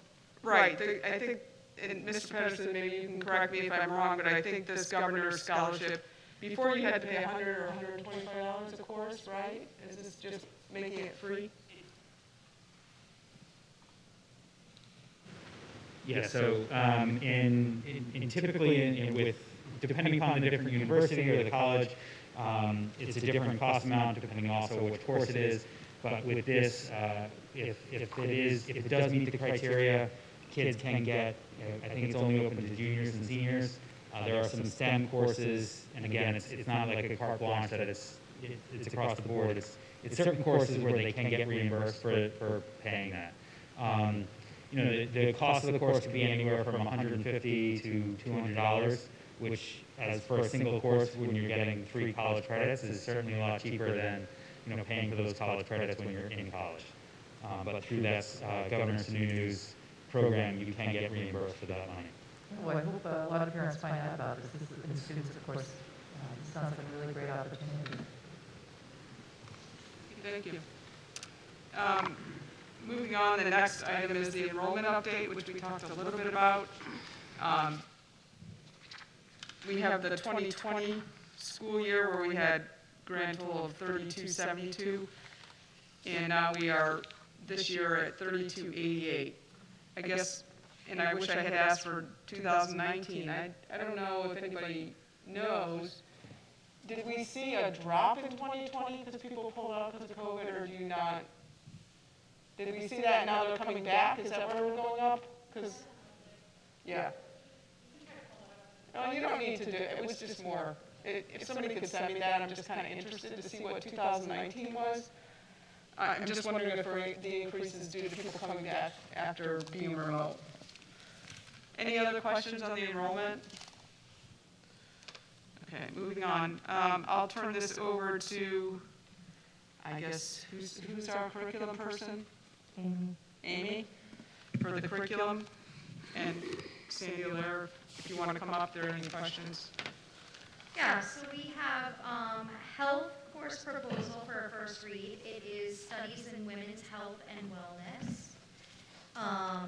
Right, I think, and Mr. Pedersen, maybe you can correct me if I'm wrong, but I think this governor's scholarship, before you had to pay $100 or $125 a course, right? Is this just making it free? Yeah, so in typically with, depending upon the different university or the college, it's a different cost amount depending also which course it is. But with this, if it does meet the criteria, kids can get, I think it's only open to juniors and seniors. There are some STEM courses, and again, it's not like a carte blanche that it's across the board. It's certain courses where they can get reimbursed for paying that. You know, the cost of the course could be anywhere from $150 to $200, which, as for a single course, when you're getting 3 college credits, is certainly a lot cheaper than, you know, paying for those college credits when you're in college. But through that Governor Sununu's program, you can get reimbursed for that money. Well, I hope a lot of parents find out about this, and students, of course. It sounds like a really great opportunity. Thank you. Moving on, the next item is the enrollment update, which we talked a little bit about. We have the 2020 school year where we had grand total of 3272, and now we are this year at 3288. I guess, and I wish I had asked for 2019. I don't know if anybody knows. Did we see a drop in 2020 because people pulled out because of COVID, or do you not? Did we see that now they're coming back? Is that why we're going up? Because, yeah. Oh, you don't need to do it. It was just more, if somebody could send me that, I'm just kind of interested to see what 2019 was. I'm just wondering if the increase is due to people coming back after being remote. Any other questions on the enrollment? Okay, moving on. I'll turn this over to, I guess, who's our curriculum person? Amy, for the curriculum. And Sandy Allaire, if you want to come up, there are any questions. Yeah, so we have health course proposal for our first read. It is studies in women's health and wellness.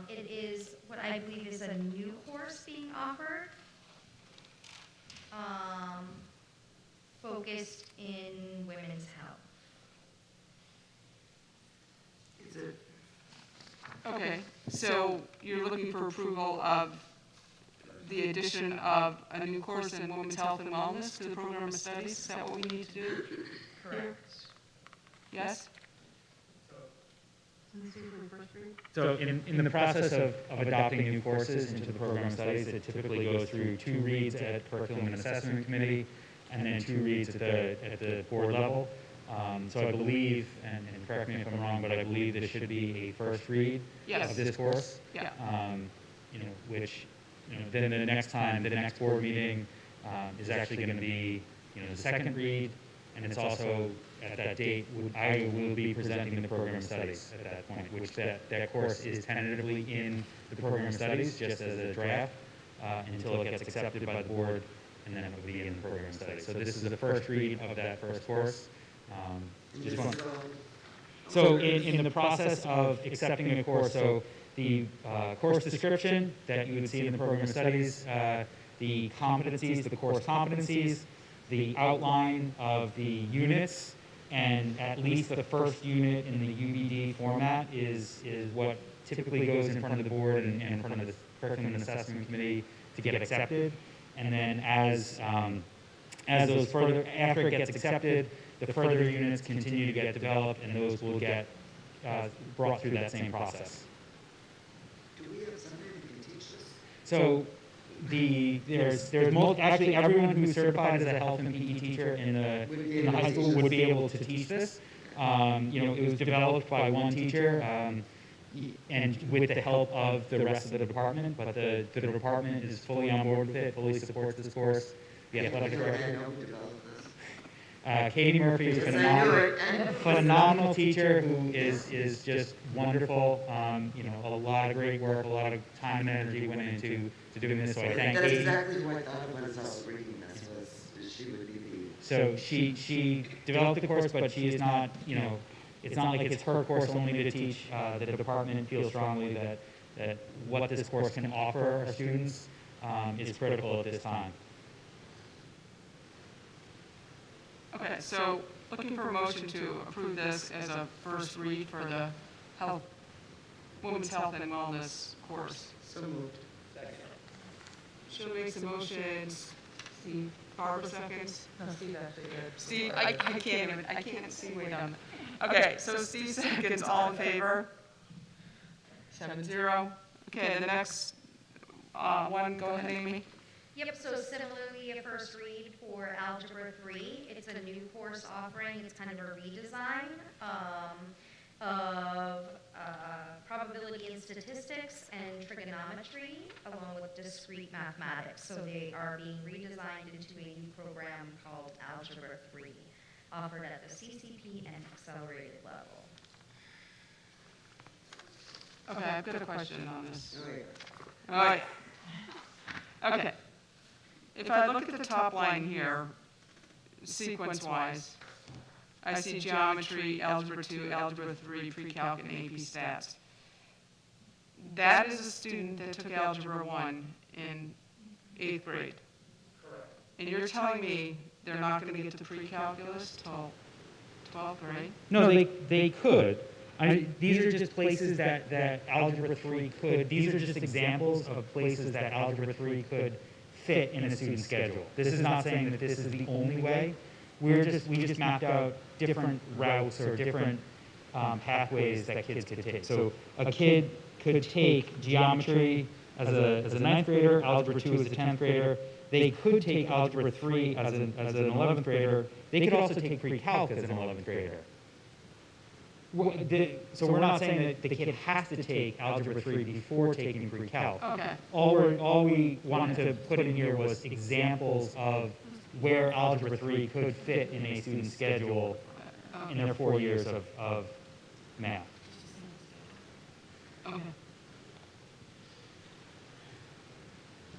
It is what I believe is a new course being offered, focused in women's health. Is it? Okay, so you're looking for approval of the addition of a new course in women's health and wellness to the program of studies? Is that what we need to do? Correct. Yes? So in the process of adopting new courses into the program of studies, it typically goes through 2 reads at Curriculum and Assessment Committee, and then 2 reads at the board level. So I believe, and correct me if I'm wrong, but I believe this should be a first read of this course. Yeah. You know, which, you know, then the next time, the next board meeting is actually going to be, you know, the second read, and it's also at that date, I will be presenting the program of studies at that point, which that course is tentatively in the program of studies, just as a draft, until it gets accepted by the board, and then it will be in the program of studies. So this is the first read of that first course. So in the process of accepting a course, so the course description that you would see in the program of studies, the competencies, the course competencies, the outline of the units, and at least the first unit in the UBD format is what typically goes in front of the board and in front of the Curriculum and Assessment Committee to get accepted. And then as those further, after it gets accepted, the further units continue to get developed, and those will get brought through that same process. Do we have somebody who can teach this? So actually everyone who's certified as a health and PE teacher in the high school would be able to teach this. You know, it was developed by one teacher and with the help of the rest of the department, but the department is fully on board with it, fully supports this course. The athletic director. Katie Murphy is a phenomenal teacher who is just wonderful. You know, a lot of great work, a lot of time and energy went into doing this. So I thank That's Katie. exactly what I thought when I was reading this. So she developed the course, but she is not, you know, it's not like it's her course only to teach. The department feels strongly that what this course can offer our students is critical at this time. Okay, so looking for a motion to approve this as a first read for the health, women's health and wellness course. So moved. Sheila makes a motion, Steve, Barbara seconds. No, Steve actually did. Steve, I can't see way down. Okay, so Steve seconds, all in favor? 7-0. Okay, the next one, go ahead, Amy. Yep, so similarly, a first read for Algebra 3. It's a new course offering. It's kind of a redesign of probability and statistics and trigonometry, along with discrete mathematics. So they are being redesigned into a new program called Algebra 3, offered at the CCP and accelerated level. Okay, I've got a question on this. Oh, yeah. All right. Okay. If I look at the top line here, sequence-wise, I see geometry, algebra 2, algebra 3, pre-calc, and AP stats. That is a student that took algebra 1 in 8th grade. Correct. And you're telling me they're not going to get to pre-calculus till 12th grade? No, they could. These are just places that Algebra 3 could, these are just examples of places that Algebra 3 could fit in a student's schedule. This is not saying that this is the only way. We just mapped out different routes or different pathways that kids could take. So a kid could take geometry as a 9th grader, Algebra 2 as a 10th grader. They could take Algebra 3 as an 11th grader. They could also take pre-calc as an 11th grader. So we're not saying that the kid has to take Algebra 3 before taking pre-calc. Okay. All we wanted to put in here was examples of where Algebra 3 could fit in a student's schedule in their 4 years of math. Okay.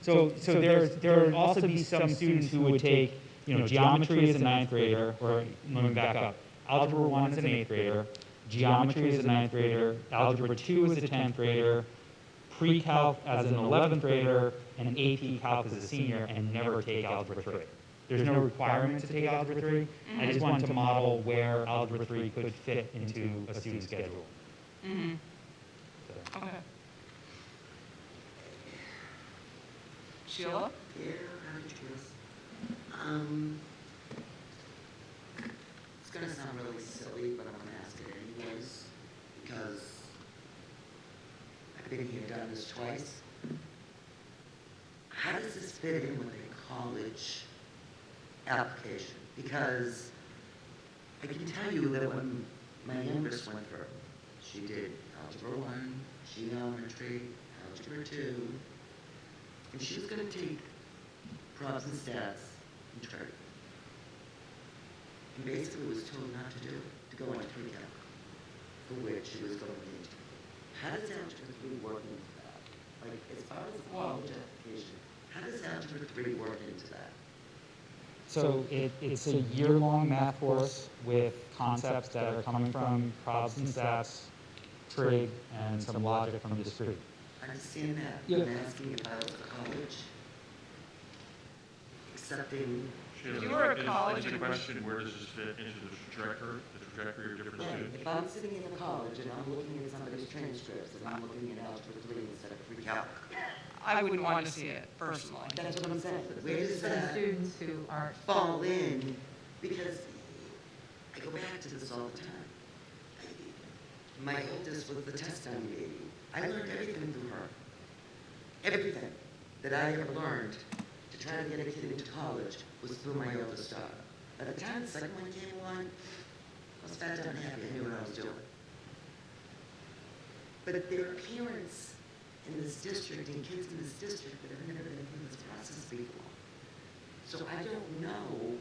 So there would also be some students who would take, you know, geometry as a 9th grader, or let me back up, Algebra 1 as an 8th grader, geometry as a 9th grader, algebra 2 as a 10th grader, pre-calc as an 11th grader, and AP calc as a senior, and never take algebra 3. There's no requirement to take algebra 3. I just wanted to model where algebra 3 could fit into a student's schedule. Mm-hmm. So. Okay. Sheila? Yeah, how did you guess? It's gonna sound really silly, but I'm gonna ask it anyways, because I've been here, done this twice. How does this fit in with a college application? Because I can tell you that when my youngest went through, she did algebra 1, geometry, algebra 2, and she was gonna take probs and stats and trig. And basically was told not to do it, to go on pre-calc, for which she was going into. How does algebra 3 work into that? Like, as far as the college application, how does algebra 3 work into that? So it's a year-long math course with concepts that are coming from probs and stats, trig, and some logic from discrete. I understand that. Yeah. I'm asking if I was a college, accepting. If you were a college, Is the question, where does this fit into the trajectory of different Yeah, students? if I'm sitting in a college and I'm looking at somebody's transcripts and I'm looking at algebra 3 instead of pre-calc, I wouldn't want to see it personally. that's what I'm saying. Where does For the that students who aren't. fall in? Because I go back to this all the time. My oldest was the test dummy baby. I learned everything through her. Everything that I ever learned to try to get a kid into college was through my oldest daughter. By the time the second one came along, I was fat, done, happy. I knew what I was doing. But there are parents in this district and kids in this district that have never been through this process before. So I don't know.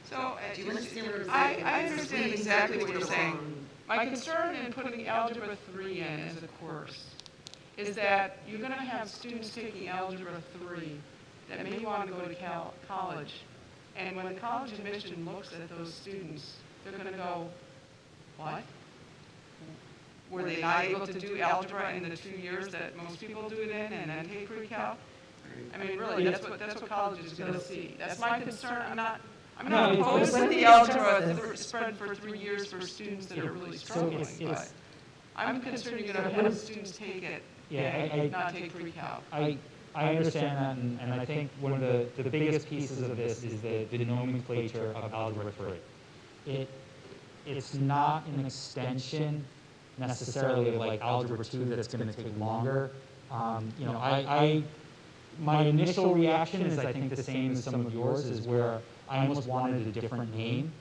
So, Do you understand what I'm I saying? understand exactly what you're saying. My concern in putting Algebra 3 in as a course is that you're going to have students taking Algebra 3 that may want to go to college. And when the college admission looks at those students, they're going to go, what? Were they not able to do algebra in the 2 years that most people do it in and then take pre-cal? I mean, really, that's what college is going to see. That's my concern. I'm not opposed to the algebra spread for 3 years for students that are really struggling, but I'm concerned you're going to have students take it and not take pre-cal. I understand that, and I think one of the biggest pieces of this is the nomenclature of Algebra 3. It's not an extension necessarily of like Algebra 2 that's going to take longer. You know, my initial reaction is I think the same as some of yours, is where I almost wanted a different name.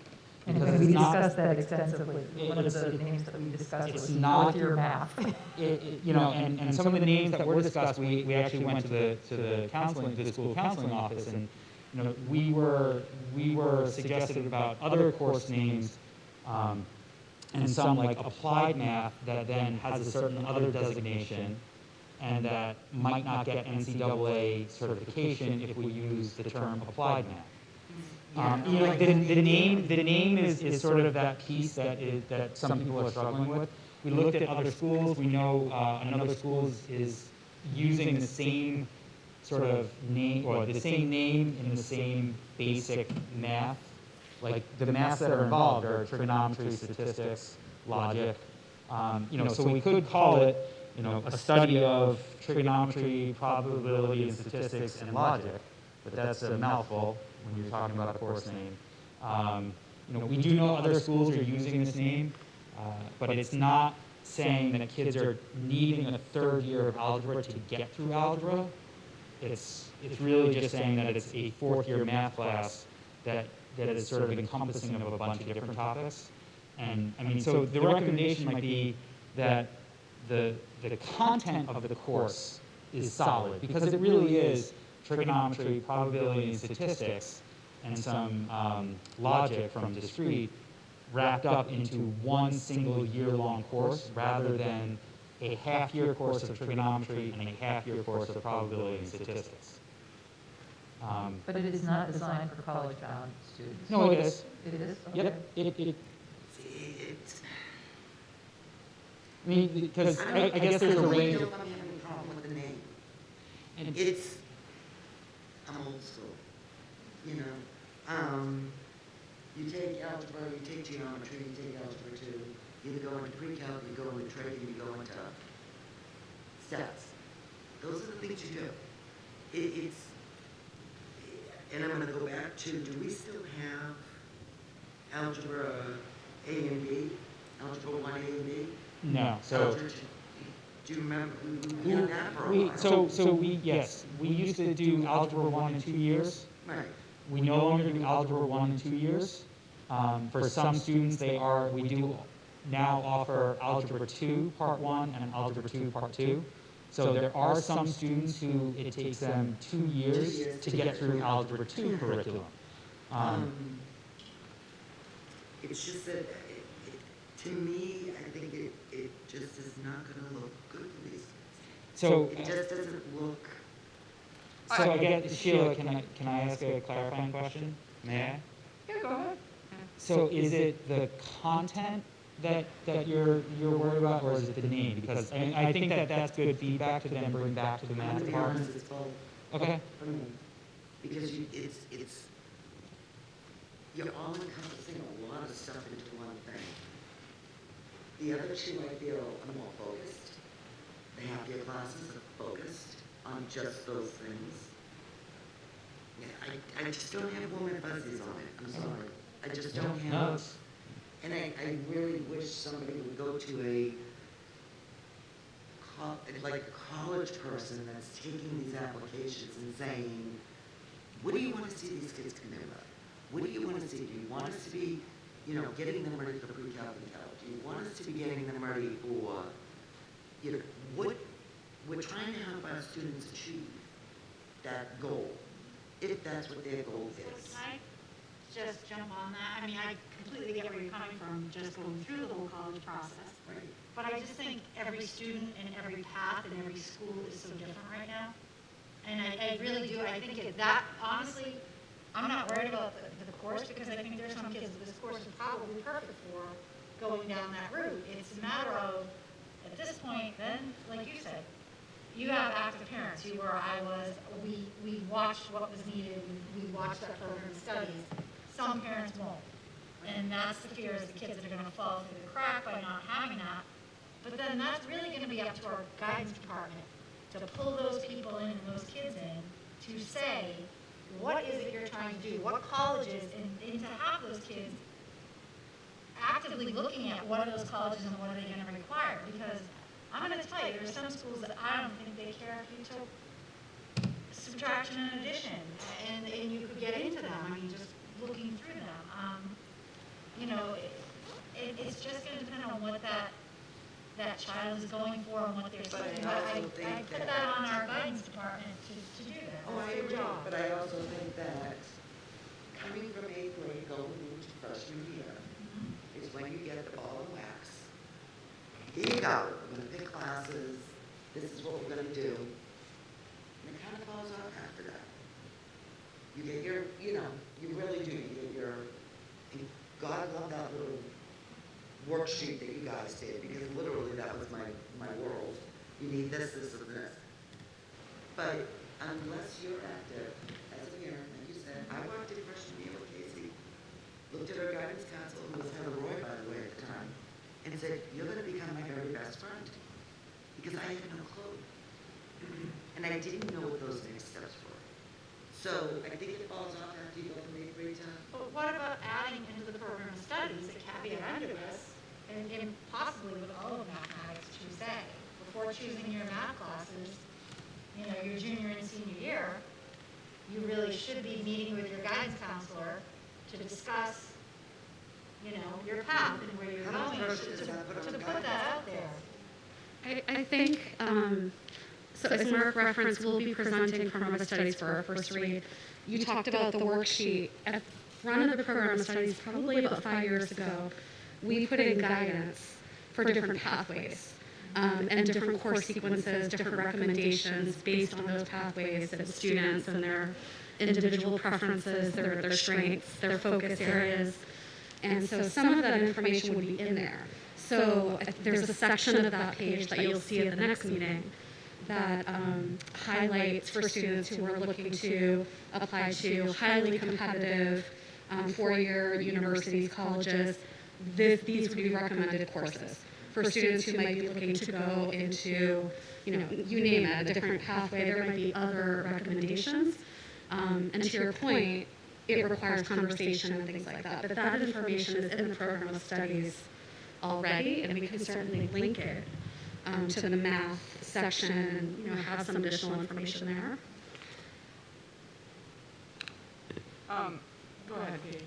And we discussed that extensively. One of the names that we discussed was fourth-year math. You know, and some of the names that were discussed, we actually went to the counseling, to the school counseling office, and you know, we were suggested about other course names, and some like applied math that then has a certain other designation, and that might not get NCAA certification if we use the term applied math. You know, the name is sort of that piece that some people are struggling with. We looked at other schools. We know another school is using the same sort of name, or the same name in the same basic math. Like the maths that are involved are trigonometry, statistics, logic. You know, so we could call it, you know, a study of trigonometry, probability, and statistics, and logic, but that's a mouthful when you're talking about a course name. You know, we do know other schools are using this name, but it's not saying that kids are needing a third year of algebra to get through algebra. It's really just saying that it's a fourth year math class that is sort of encompassing of a bunch of different topics. And I mean, so the recommendation might be that the content of the course is solid, because it really is trigonometry, probability, and statistics, and some logic from discrete wrapped up into one single year-long course, rather than a half-year course of trigonometry and a half-year course of probability and statistics. But it is not designed for college-bound students. No, it is. It is? Yep. Okay. I mean, because I guess there's a range of... I'm having a problem with the name. And I'm old school, you know. You take algebra, you take geometry, you take algebra 2, you go into pre-calc, you go into trig, you go into stats. Those are the things you do. And I'm going to go back to, do we still have algebra A and B? Algebra 1, A and B? No. So do you remember? We had that for a while. Yes, we used to do algebra 1 in 2 years. Right. We no longer do algebra 1 in 2 years. For some students, we do now offer algebra 2 part 1 and algebra 2 part 2. So there are some students who it takes them 2 years to get through algebra 2 curriculum. It's just that, to me, I think it just is not going to look good for these kids. So it just doesn't look. So I guess, Sheila, can I ask a clarifying question? May I? Yeah, go ahead. So is it the content that you're worried about, or is it the name? Because I think that's good feedback to then bring back to the math To be department. honest, it's both. Okay. For me, because you're all encompassing a lot of stuff into one thing. The other two, I feel, are more focused. The half-year classes are focused on just those things. Yeah, I just don't have warm and fuzzies on it. I'm sorry. I just don't have. And I really wish somebody would go to a college person that's taking these applications and saying, what do you want to see these kids come in with? What do you want to see? Do you want us to be, getting them ready for pre-calc and calc? Do you want us to be getting them ready for, what we're trying to help our students achieve that goal, if that's what their goal is. Can I just jump on that? I mean, I completely get where you're coming from, just going through the whole college process. Right. But I just think every student and every path and every school is so different right now. And I really do, I think that, honestly, I'm not worried about the course, because I think there's some kids that this course is probably perfect for going down that route. It's a matter of, at this point, then, like you said, you have active parents. You were, I was, we watched what was needed, we watched that program of studies. Some parents won't. And that's the fear, is the kids that are gonna fall through the crack by not having that. But then that's really gonna be up to our guidance department to pull those people in and those kids in to say, what is it you're trying to do? What colleges, and to have those kids actively looking at what are those colleges and what are they gonna require? Because I'm gonna tell you, there's some schools that I don't think they care if you took subtraction and addition, and you could get into them. I mean, just looking through them. You know, it's just gonna depend on what that child is going for and what they're studying. But I put that on our guidance department to do that. Oh, I agree, but I also think that coming from 8th grade going into freshman year is when you get the ball of wax. Here you go, we're gonna pick classes, this is what we're gonna do. And it kind of falls off after that. You get your, you know, you really do, you get your, and God love that little worksheet that you guys did, because literally that was my world. You need this, this, and this. But unless you're active as a parent, like you said, I walked in freshman year with Casey, looked at our guidance counselor, who was Heather Roy, by the way, at the time, and said, you're gonna become my very best friend. Because I had no clue. And I didn't know what those next steps were. So I think it falls off after you go from 8th grade to. But what about adding into the program of studies a caveat under this, and possibly with all of mathematics, to say, before choosing your math classes, you know, your junior and senior year, you really should be meeting with your guidance counselor to discuss, you know, your path and where you're going, to put that out there. I think, so as Mark referenced, we'll be presenting program of studies for our first read. You talked about the worksheet. At the front of the program of studies, probably about 5 years ago, we put in guidance for different pathways and different course sequences, different recommendations based on those pathways and students and their individual preferences, their strengths, their focus areas. And so some of that information would be in there. So there's a section of that page that you'll see at the next meeting that highlights for students who are looking to apply to highly competitive four-year universities, colleges. These would be recommended courses. For students who might be looking to go into, you know, you name it, a different pathway, there might be other recommendations. And to your point, it requires conversation and things like that. But that information is in the program of studies already, and we can certainly link it to the math section and, you know, have some additional information there. Go ahead, Katie.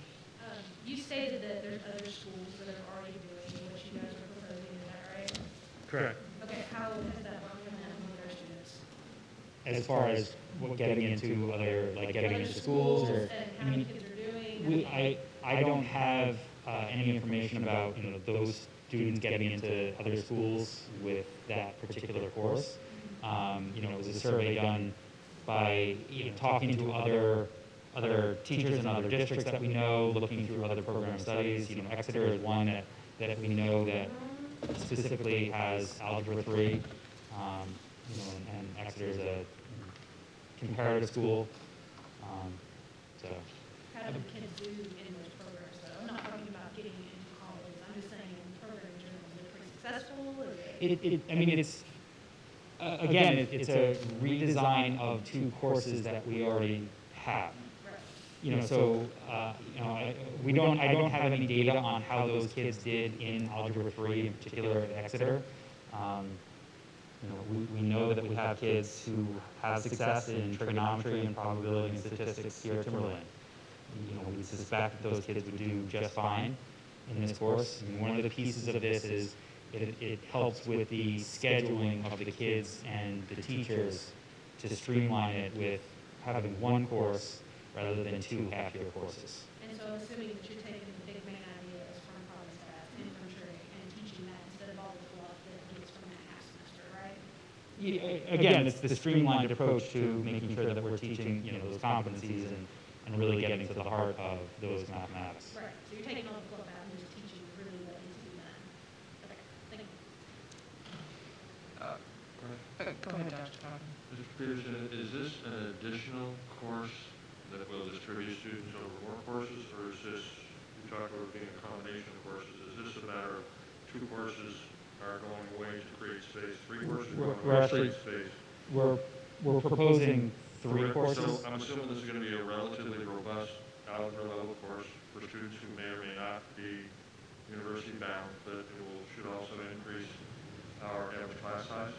You stated that there's other schools that are already doing what you guys are proposing, is that right? Correct. Okay, how has that worked with them with their students? As far as getting into other, like getting into schools, or, And how many kids are doing? I don't have any information about, you know, those students getting into other schools with that particular course. You know, it was a survey done by, you know, talking to other teachers in other districts that we know, looking through other program studies. You know, Exeter is one that we know that specifically has Algebra 3. You know, and Exeter is a comparative school. So. How do the kids do in those programs, though? I'm not talking about getting into college. I'm just saying in the program in general, is it pretty successful? I mean, it's, again, it's a redesign of two courses that we already have. You know, so, you know, I don't have any data on how those kids did in Algebra 3, in particular at Exeter. You know, we know that we have kids who have success in trigonometry and probability and statistics here at Timberland. You know, we suspect that those kids would do just fine in this course. I mean, one of the pieces of this is it helps with the scheduling of the kids and the teachers to streamline it with having one course rather than two half-year courses. And so assuming that you're taking the big main ideas from Promise Test, infantry, and teaching that instead of all the fluff that it gets from that half semester, right? Again, it's the streamlined approach to making sure that we're teaching, those competencies and really getting to the heart of those mathematics. Right, so you're taking all the glove out and just teaching really what needs to be done. Okay, thank you. Go ahead, Dr. Cochran. Mr. Peterson, is this an additional course that will distribute students over more courses, or is this, you talked about being a combination of courses, is this a matter of 2 courses are going away to create space, 3 courses are going away to create space? We're proposing 3 courses. So I'm assuming this is going to be a relatively robust algebra level course for students who may or may not be university bound, but should also increase our average class size?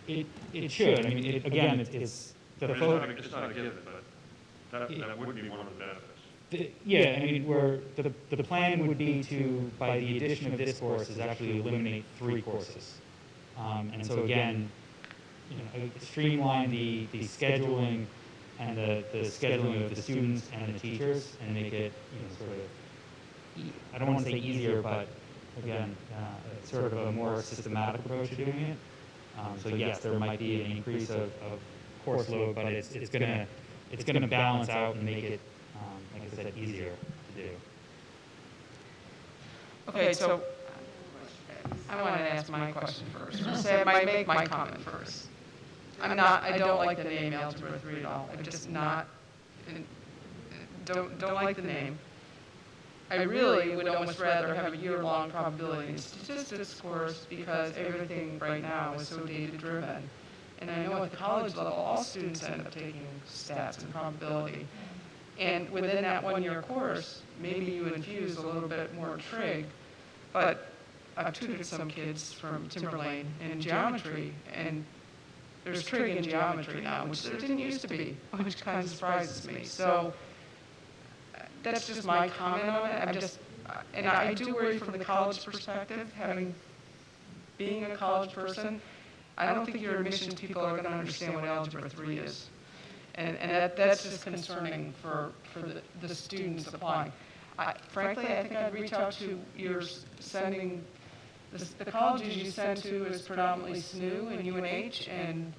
It should. I mean, again, it's the focus. It's not a given, but that would be one of the benefits. Yeah, I mean, the plan would be to, by the addition of this course, is actually eliminate 3 courses. And so again, streamline the scheduling and the scheduling of the students and the teachers and make it, sort of, I don't want to say easier, but again, sort of a more systematic approach to doing it. So yes, there might be an increase of course load, but it's gonna balance out and make it, like I said, easier to do. Okay, so I want to ask my question first. I might make my comment first. I don't like the name Algebra 3 at all. I'm just not, don't like the name. I really would almost rather have a year-long probability and statistics course because everything right now is so data-driven. And I know at the college level, all students end up taking stats and probability. And within that one-year course, maybe you infuse a little bit more trig, but I've tutored some kids from Timberlane in geometry, and there's trig in geometry now, which there didn't used to be, which kind of surprises me. So that's just my comment on it. And I do worry from the college perspective, being a college person, I don't think your admissions people are going to understand what Algebra 3 is. And that's just concerning for the students applying. Frankly, I think I'd reach out to your sending, the colleges you send to is predominantly SNU and UNH and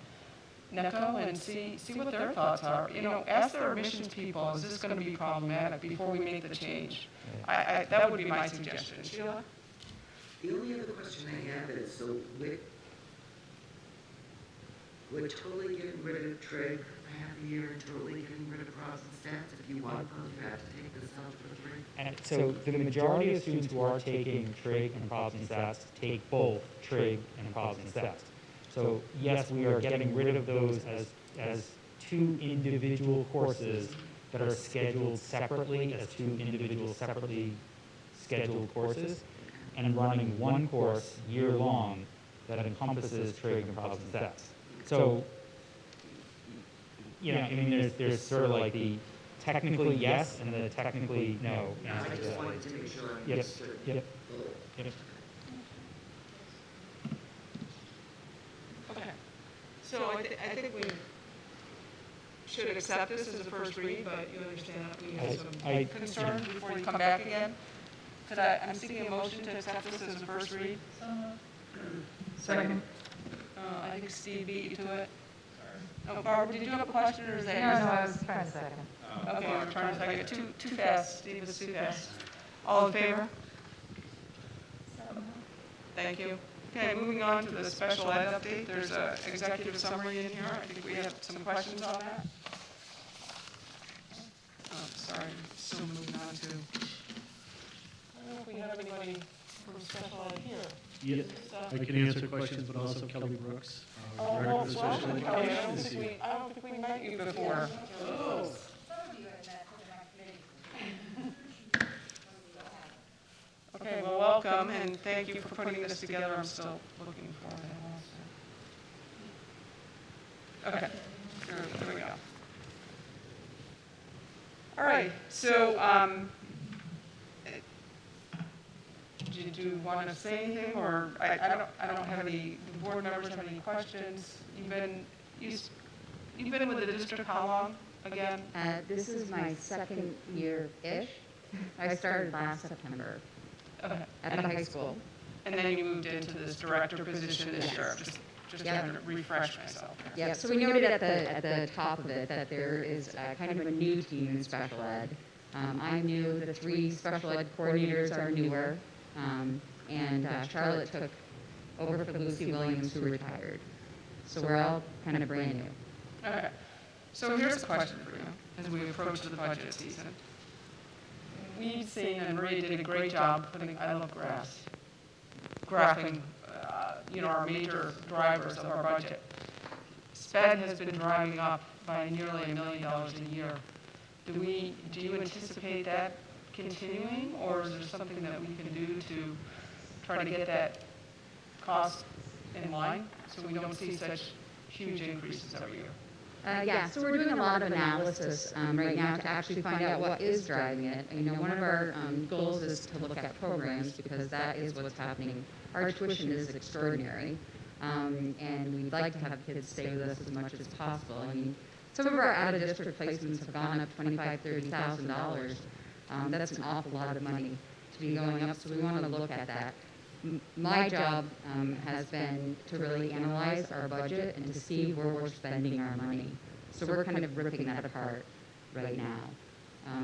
NECO and see what their thoughts are. Ask their admissions people, is this going to be problematic before we make the change? That would be my suggestion. Sheila? The only other question I have is, so we're totally getting rid of trig for half a year and totally getting rid of probs and stats. If you want those, you have to take this algebra 3. And so the majority of students who are taking trig and probs and stats take both trig and probs and stats. So yes, we are getting rid of those as 2 individual courses that are scheduled separately as 2 individual separately scheduled courses, and running 1 course year-long that encompasses trig and probs and stats. So, I mean, there's sort of like the technically yes and the technically no. I just wanted to make sure I understood. Yep. Okay. So I think we should accept this as a first read, but you understand that we have some concerns before you come back again? I'm seeking a motion to accept this as a first read. Second. I think Steve beat you to it. Oh, Barbara, did you have a question or is that? No, I was trying to second. Okay, we're trying to second it. Too fast. Steve was too fast. All in favor? Thank you. Okay, moving on to the special ed update. There's an executive summary in here. I think we have some questions on that. Oh, sorry, still moving on to. I don't know if we have anybody from special ed here. Yeah, I can answer questions, but also Kelly Brooks, Director of Special Education. I don't think we met you before. Oh. Okay, well, welcome, and thank you for putting this together. I'm still looking for it. Okay, there we go. All right, so did you want to say anything, or I don't have any. The board members have any questions? You've been with the district how long again? This is my second year-ish. I started last September at the high school. And then you moved into this director position this year. Just just trying to refresh myself. Yeah, so we noted at the top of it that there is kind of a new team in special ed. I'm new, the 3 special ed coordinators are newer, and Charlotte took over for Lucy Williams, who retired. So we're all kind of brand new. Okay, so here's a question for you as we approach the budget season. We've seen, and Maria did a great job putting I Love Graphs, graphing, our major drivers of our budget. SPED has been driving up by nearly $1 million a year. Do you anticipate that continuing, or is there something that we can do to try to get that cost in line so we don't see such huge increases every year? Yeah, so we're doing a lot of analysis right now to actually find out what is driving it. One of our goals is to look at programs because that is what's happening. Our tuition is extraordinary, and we'd like to have kids stay with us as much as possible. Some of our out-of-district placements have gone up $25,000, $30,000. That's an awful lot of money to be going up, so we want to look at that. My job has been to really analyze our budget and to see where we're spending our money. So we're kind of ripping that apart right now.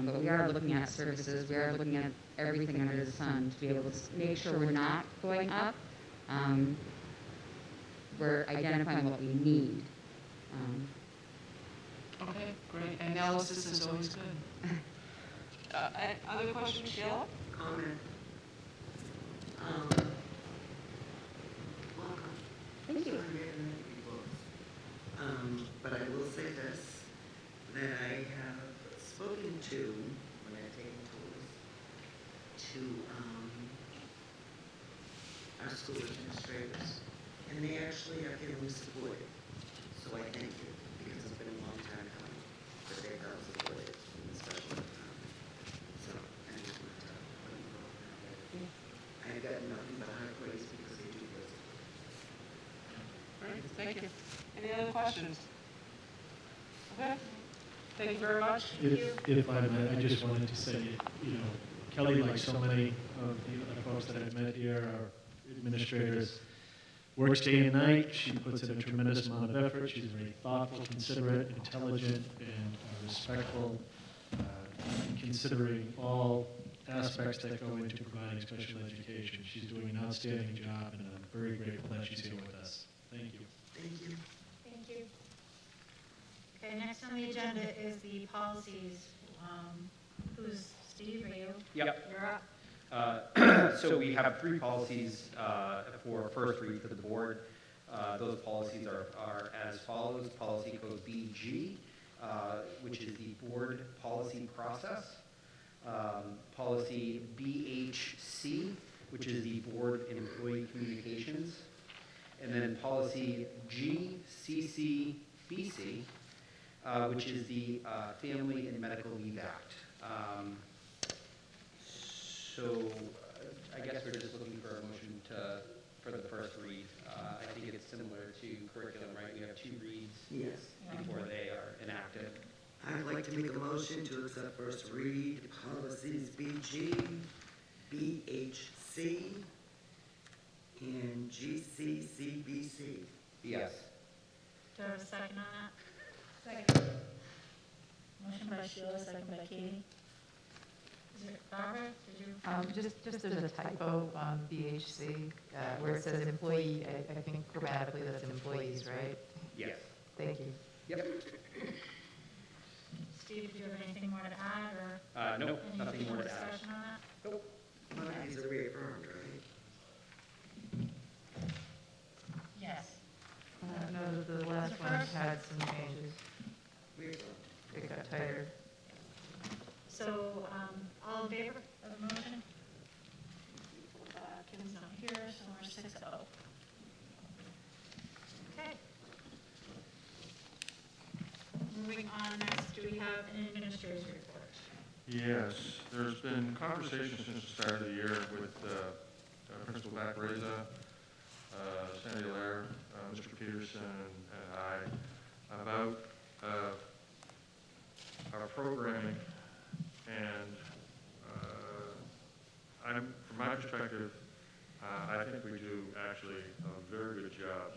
But we are looking at services, we are looking at everything under the sun to be able to make sure we're not going up. We're identifying what we need. Okay, great. Analysis is always good. Other questions, Sheila? Comment. Welcome. Thank you. But I will say this, that I have spoken to, when I've taken tools, to our school administrators, and they actually are feeling supported. So I thank you, because it's been a long time coming, that they felt supported in the special ed. So I just want to let you know that I've got nothing but high praise because they do this. Great, thank you. Any other questions? Okay, thank you very much. If I may, I just wanted to say, Kelly, like so many of the other folks that I've met here, are administrators, works day and night. She puts in a tremendous amount of effort. She's very thoughtful, considerate, intelligent, and respectful, considering all aspects that go into providing special education. She's doing an outstanding job, and I'm very grateful that she's here with us. Thank you. Thank you. Thank you. Okay, next on the agenda is the policies. Who's, Steve, or you? Yep. You're up. So we have 3 policies for first read for the board. Those policies are as follows. Policy code BG, which is the board policy process. Policy BHC, which is the board employee communications. And then policy GCCBC, which is the Family and Medical Leave Act. So I guess we're just looking for a motion for the first read. I think it's similar to curriculum, right? We have 2 reads before they are enacted. I'd like to make a motion to accept first read policies BG, BHC, and GCCBC. Yes. Do I have a second on that? Second. Motion by Sheila, second by Katie. Is it Barbara? Did you? Just there's a typo on BHC where it says employee. I think grammatically that's employees, right? Yes. Thank you. Yep. Steve, do you have anything more to add, or? No, any nothing more to add. discussion on that? Nope. One of these are reaffirmed, right? Yes. No, the last one had some changes. Reaffirmed. It got tighter. So, all in favor of the motion? Kim's not here, so we're 6-0. Okay. Moving on, next, do we have an administrator's report? Yes, there's been conversation since the start of the year with Principal Baccareza, Sandy Allaire, Mr. Peterson, and I about our programming, and from my perspective, I think we do actually a very good job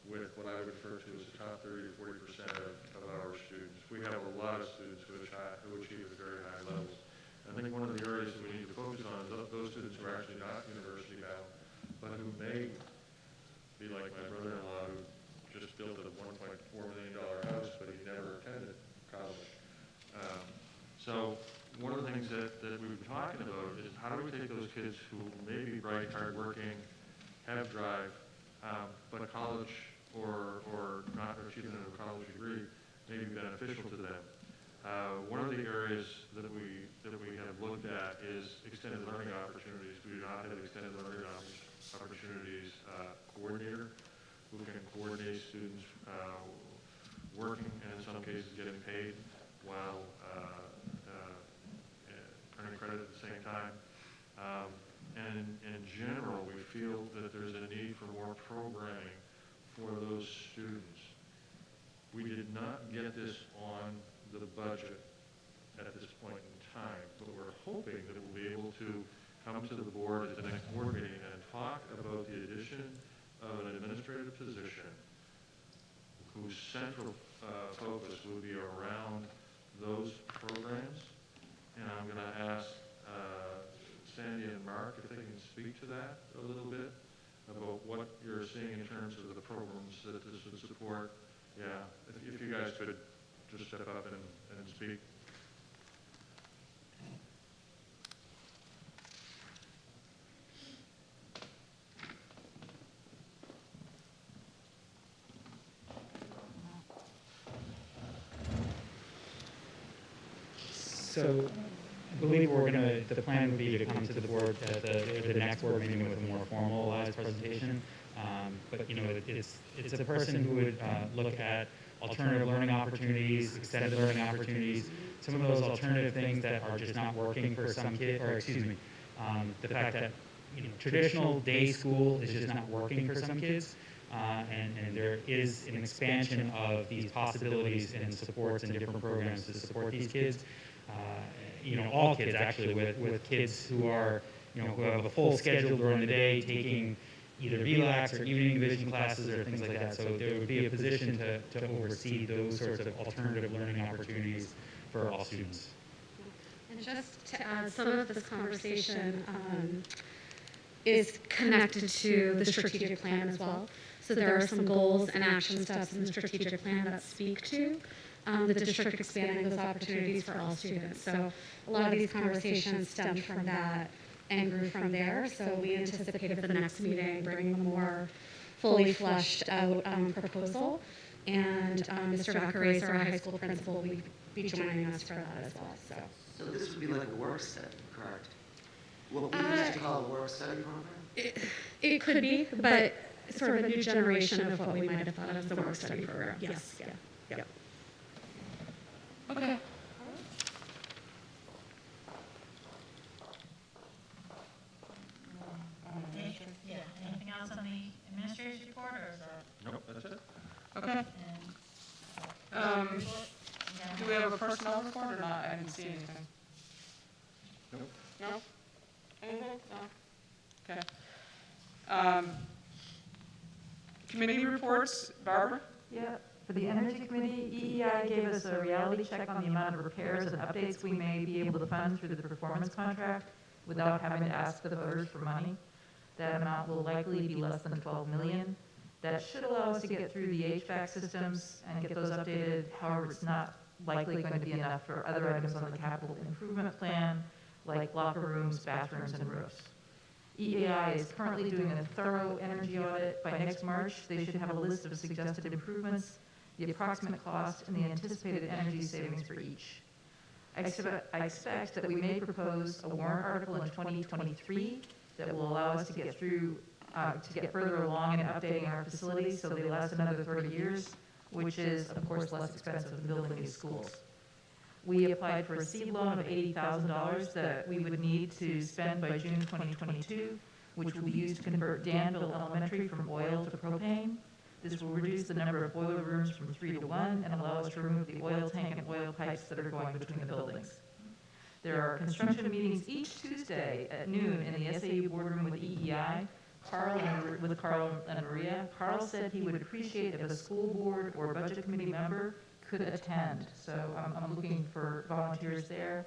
with what I would refer to as the top 30 to 40% of our students. We have a lot of students who achieve at very high levels. I think one of the areas that we need to focus on is those students who are actually not university bound, but who may be like my brother-in-law who just built a $1.4 million house, but he never attended college. So one of the things that we've been talking about is how do we take those kids who may be bright, hardworking, have drive, but college or not achieving a college degree may be beneficial to them. One of the areas that we have looked at is extended learning opportunities. We do not have extended learning opportunities coordinator who can coordinate students working and in some cases getting paid while earning credit at the same time. And in general, we feel that there's a need for more programming for those students. We did not get this on the budget at this point in time, but we're hoping that we'll be able to come to the board at the next board meeting and talk about the addition of an administrative position whose central focus will be around those programs. And I'm going to ask Sandy and Mark if they can speak to that a little bit about what you're seeing in terms of the programs that this would support. Yeah, if you guys could just step up and speak. So I believe the plan would be to come to the board at the next board meeting with a more formalized presentation. But you know, it's a person who would look at alternative learning opportunities, extended learning opportunities, some of those alternative things that are just not working for some kids, or excuse me, the fact that traditional day school is just not working for some kids. And there is an expansion of these possibilities and supports and different programs to support these kids. All kids actually, with kids who are, who have a full schedule during the day, taking either VLAX or evening division classes or things like that. So there would be a position to oversee those sorts of alternative learning opportunities for all students. And just to add, some of this conversation is connected to the strategic plan as well. So there are some goals and action steps in the strategic plan that speak to the district expanding those opportunities for all students. So a lot of these conversations stemmed from that and grew from there. So we anticipate at the next meeting bringing a more fully fleshed out proposal. And Mr. Vaccarese, our high school principal, will be joining us for that as well. So this would be like a work study, correct? What we used to call a work study program? It could be, but sort of a new generation of what we might have thought of as the work study program. Yes, yeah. Okay. Yeah, anything else on the administrator's report, or is that? Nope, that's it. Okay. And, Do we have a personnel report or not? I didn't see anything. Nope. No? Anything? No? Okay. Committee reports, Barbara? Yeah, for the Energy Committee, EEI gave us a reality check on the amount of repairs and updates we may be able to fund through the performance contract without having to ask the voters for money. That amount will likely be less than 12 million. That should allow us to get through the HVAC systems and get those updated. However, it's not likely going to be enough for other items on the capital improvement plan, like locker rooms, bathrooms, and roofs. EEI is currently doing a thorough energy audit. By next March, they should have a list of suggested improvements, the approximate cost, and the anticipated energy savings for each. I expect that we may propose a warrant article in 2023 that will allow us to get through, to get further along in updating our facilities so they last another 30 years, which is, of course, less expensive than building new schools. We applied for a seed loan of $80,000 that we would need to spend by June 2022, which will be used to convert Danville Elementary from oil to propane. This will reduce the number of boiler rooms from 3 to 1 and allow us to remove the oil tank and oil pipes that are going between the buildings. There are construction meetings each Tuesday at noon in the SAU boardroom with EEI. with Carl and Maria. Carl said he would appreciate if a school board or budget committee member could attend. So I'm looking for volunteers there.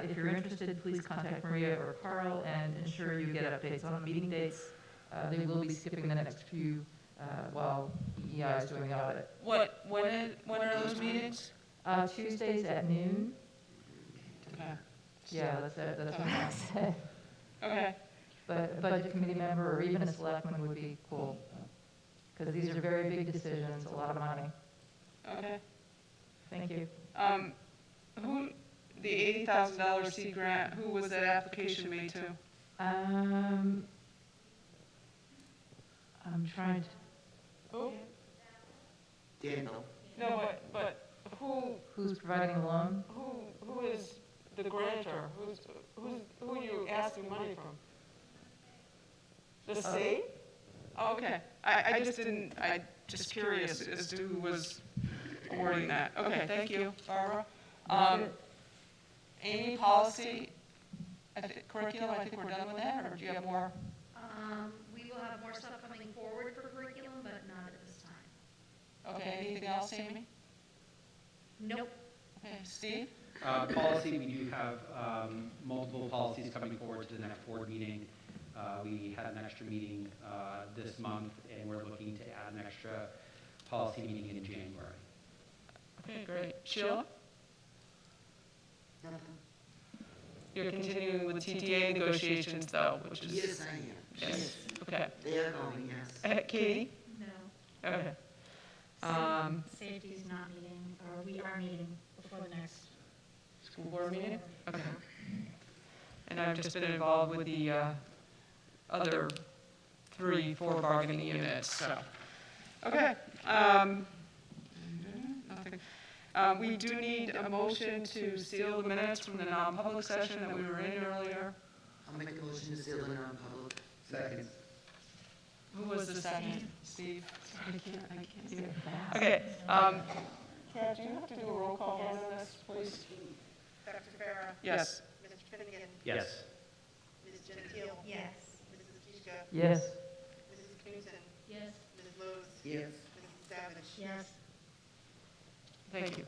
If you're interested, please contact Maria or Carl and ensure you get updates on the meeting dates. They will be skipping the next few while EEI is doing the audit. When are those meetings? Tuesdays at noon. Okay. Yeah, that's what I said. Okay. But a budget committee member or even a selectman would be cool. Because these are very big decisions, a lot of money. Okay. Thank you. The $80,000 seed grant, who was that application made to? I'm trying to. Who? Daniel. No, but Who's providing the loan? who is the grantor? Who are you asking money from? The state? Oh, okay. I just curious as to who was awarding that. Okay, thank you, Barbara. Amy, policy, curriculum, I think we're done with that, or do you have more? We will have more stuff coming forward for curriculum, but not at this time. Okay, anything else, Amy? Nope. Okay, Steve? Policy, we do have multiple policies coming forward to the next board meeting. We had an extra meeting this month, and we're looking to add an extra policy meeting in January. Okay, great. Sheila? Nothing. You're continuing with TTA negotiations, though, which is... Yes, I am. Yes, okay. They are going, yes. Katie? No. Okay. Safety's not meeting, or we are meeting before the next. School board meeting? Okay. And I've just been involved with the other 3-4 bargaining units, so. Okay. Nothing. We do need a motion to seal the minutes from the non-public session that we were in earlier. I'll make a motion to seal the non-public. Second. Who was the second? Steve? I can't see it. Okay. Chad, do you have to do a roll call vote on this, please? Dr. Farah? Yes. Mr. Finnegan? Yes. Ms. Gentile? Yes. Mrs. Kishka? Yes. Mrs. Knudsen? Yes. Ms. Lowe's? Yes. Mrs. Savage? Yes. Thank you.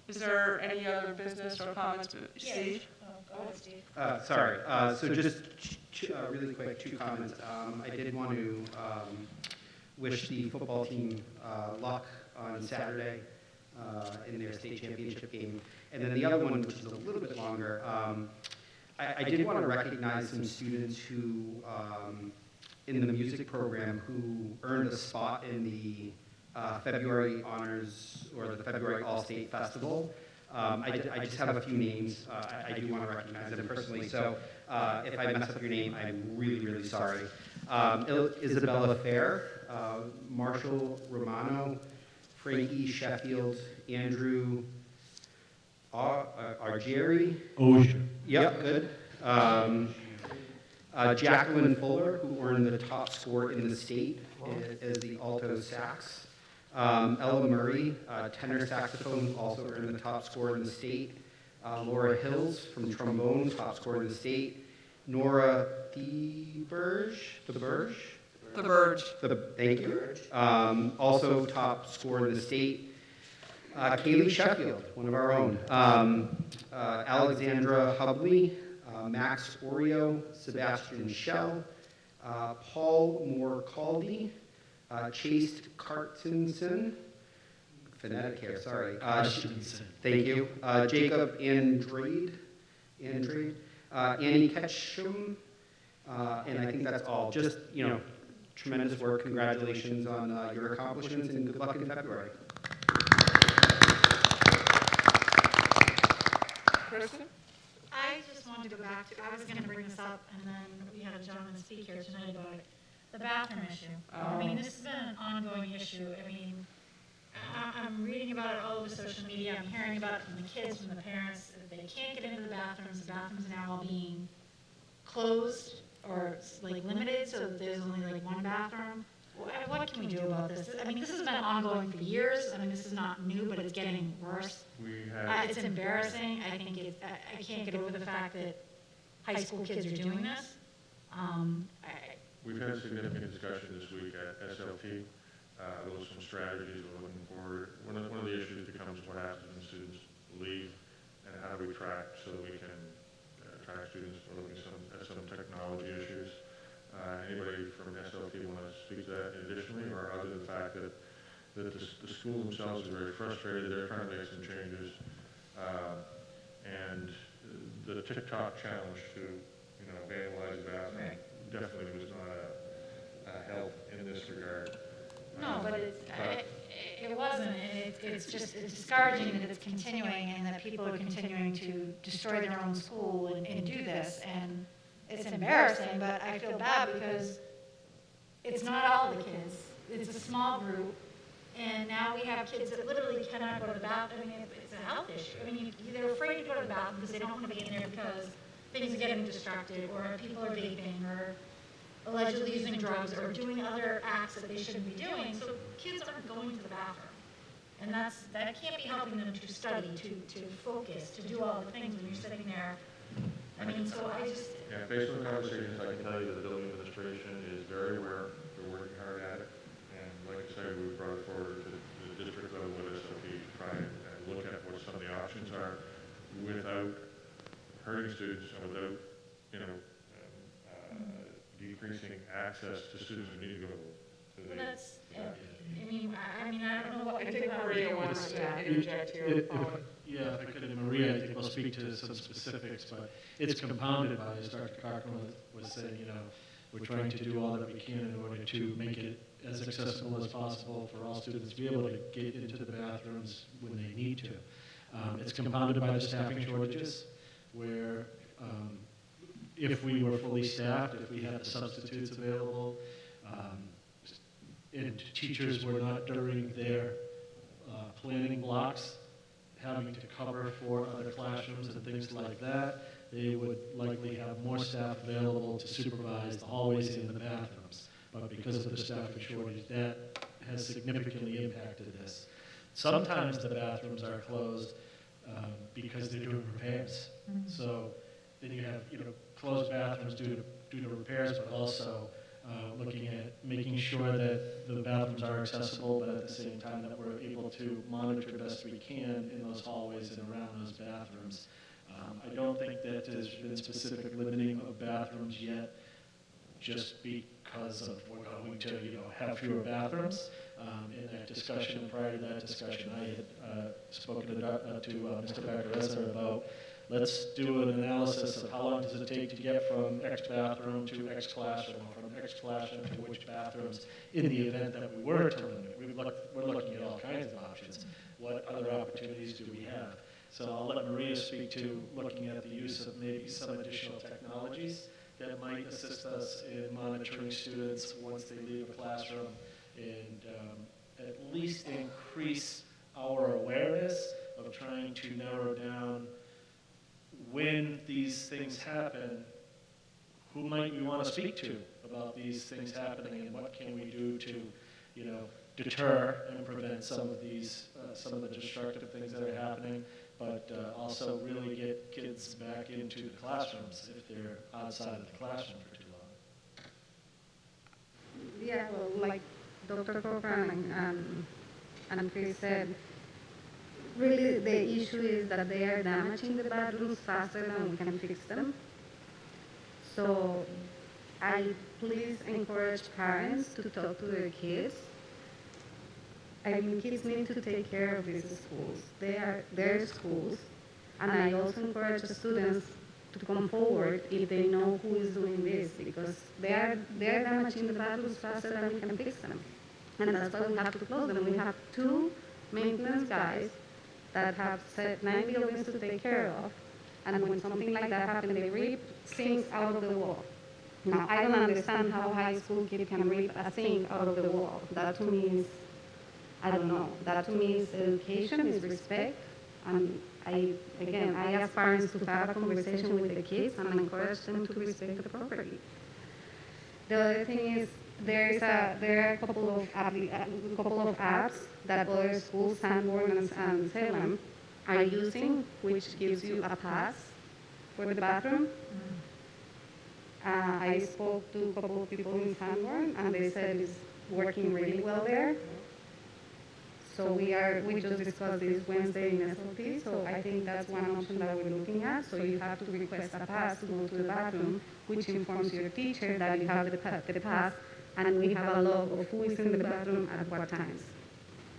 Is there any other business or comments? Steve? Go ahead, Steve. Sorry, so just really quick, 2 comments. I did want to wish the football team luck on Saturday in their state championship game. And then the other one, which is a little bit longer, I did want to recognize some students who, in the music program, who earned a spot in the February Honors or the February All-State Festival. I just have a few names. I do want to recognize them personally. So if I mess up your name, I'm really, really sorry. Isabella Fair, Marshall Romano, Frankie Sheffield, Andrew Argeri. Ozier. Yep, good. Jacqueline Fuller, who earned the top score in the state as the alto sax. Ella Murray, tenor saxophone, also earned the top score in the state. Laura Hills from trombone, top score in the state. Nora Thank you. Also top score in the state. Kaylee Sheffield, one of our own. Alexandra Hubley, Max Oreo, Sebastian Schell, Paul Moore-Caldy, Chase Cartinson, phonetic here, sorry. Thank you. Jacob Andrade, Annie Ketchum, and I think that's all. Just, tremendous work. Congratulations on your accomplishments and good luck in February. Kristen? I just wanted to go back to, I was going to bring this up, and then we had a gentleman speak here tonight about it, the bathroom issue. I mean, this has been an ongoing issue. I mean, I'm reading about it all over social media. I'm hearing about it from the kids, from the parents. They can't get into the bathrooms. The bathrooms are now all being closed or like limited, so that there's only like one bathroom. What can we do about this? I mean, this has been ongoing for years. I mean, this is not new, but it's getting worse. It's embarrassing. I think I can't get over the fact that high school kids are doing this. we've had significant discussion this week at SLT, about some strategies we're looking forward. One of the issues becomes what happens when students leave, and how do we track so that we can track students. We're looking at some technology issues. Anybody from SLT want to speak to that additionally, or other than the fact that the school themselves are very frustrated, they're trying to make some changes, and the TikTok challenge to, vandalize the bathroom definitely was not a help in this regard. No, but it wasn't, and it's just it's discouraging that it's continuing and that people are continuing to destroy their own school and do this, and it's embarrassing, but I feel bad because it's not all the kids, it's a small group, and now we have kids that literally cannot go to the bathroom. I mean, it's a health issue. I mean, they're afraid to go to the bathroom because they don't want to be in there because things are getting distracted, or people are vaping, or allegedly using drugs, or doing other acts that they shouldn't be doing, so kids aren't going to the bathroom. And that can't be helping them to study, to focus, to do all the things when you're sitting there. I mean, so I just... Yeah, based on the conversations, I can tell you that the building administration is very aware, they're working hard at it, and like I said, we brought it forward to the district level with SLP to try and look at what some of the options are without hurting students and without, decreasing access to students who need to go to the... Well, that's, I don't know what... I think Maria wants to interject here. Yeah, if I could, and Maria, I think will speak to some specifics, but it's compounded by, as Dr. Cochran was saying, we're trying to do all that we can in order to make it as accessible as possible for all students to be able to get into the bathrooms when they need to. It's compounded by the staffing shortages, where if we were fully staffed, if we had the substitutes available, and teachers were not during their planning blocks having to cover for other classrooms and things like that, they would likely have more staff available to supervise the hallways and the bathrooms. But because of the staffing shortage, that has significantly impacted this. Sometimes the bathrooms are closed because they're doing repairs. So then you have, closed bathrooms due to repairs, but also looking at making sure that the bathrooms are accessible, but at the same time that we're able to monitor best we can in those hallways and around those bathrooms. I don't think that there's been specific limiting of bathrooms yet, just because of we're going to, have fewer bathrooms. In that discussion, prior to that discussion, I had spoken to Mr. Baccarezza about, let's do an analysis of how long does it take to get from X bathroom to X classroom, or from X classroom to which bathrooms, in the event that we were to limit. We're looking at all kinds of options. What other opportunities do we have? So I'll let Maria speak to looking at the use of maybe some additional technologies that might assist us in monitoring students once they leave a classroom, and at least increase our awareness of trying to narrow down when these things happen, who might we want to speak to about these things happening, and what can we do to, deter and prevent some of these, some of the destructive things that are happening, but also really get kids back into the classrooms if they're outside of the classroom for too long. Yeah, well, like Dr. Cochran and Chris said, really the issue is that they are damaging the bathrooms faster than we can fix them. So I please encourage parents to talk to their kids. I mean, kids need to take care of these schools. They are their schools. And I also encourage the students to come forward if they know who is doing this, because they're damaging the bathrooms faster than we can fix them. And that's why we have to close them. We have 2 maintenance guys that have set 9 buildings to take care of, and when something like that happens, they rip sinks out of the wall. Now, I don't understand how a high school kid can rip a sink out of the wall. That to me is, I don't know, that to me is education, is respect, and I ask parents to have a conversation with the kids and encourage them to respect the property. The other thing is, there are a couple of apps that other schools, Sanborn and Salem, are using, which gives you a pass for the bathroom. I spoke to a couple of people in Sanborn, and they said it's working really well there. So we just discussed this Wednesday in SLT, so I think that's one option that we're looking at. So you have to request a pass to go to the bathroom, which informs your teacher that you have the pass, and we have a log of who is in the bathroom at what times.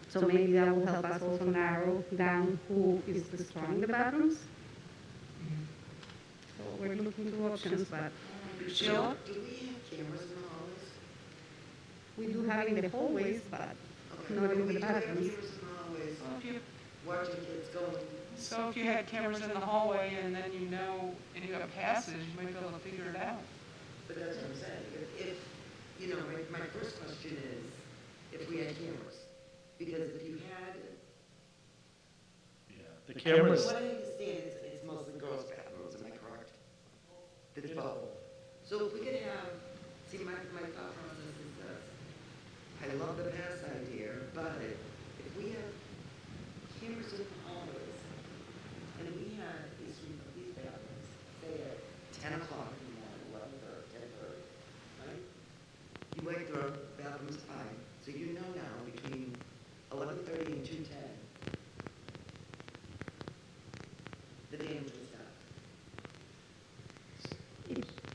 So maybe that will help us also narrow down who is destroying the bathrooms. So we're looking to options, but Sheila? Do we have cameras in the hallways? we do have in the hallways, but not in the bathrooms. Cameras in the hallways, Well, if you, watching kids going. so if you had cameras in the hallway and then you know, and you have passes, you might be able to figure it out. But that's what I'm saying. If you know, my first question is, if we had cameras. Because if you had, The cameras, what I understand is it's mostly girls' bathrooms, am I correct? It's both. So if we could have, see, my thought process is this. I love the pass idea, but if we have cameras in the hallways, and we had these bathrooms, say at 10 o'clock in the morning, 11 or 10:30, right? You wait for bathrooms at 5, so you know now between 11:30 and 2:10, the damage was done.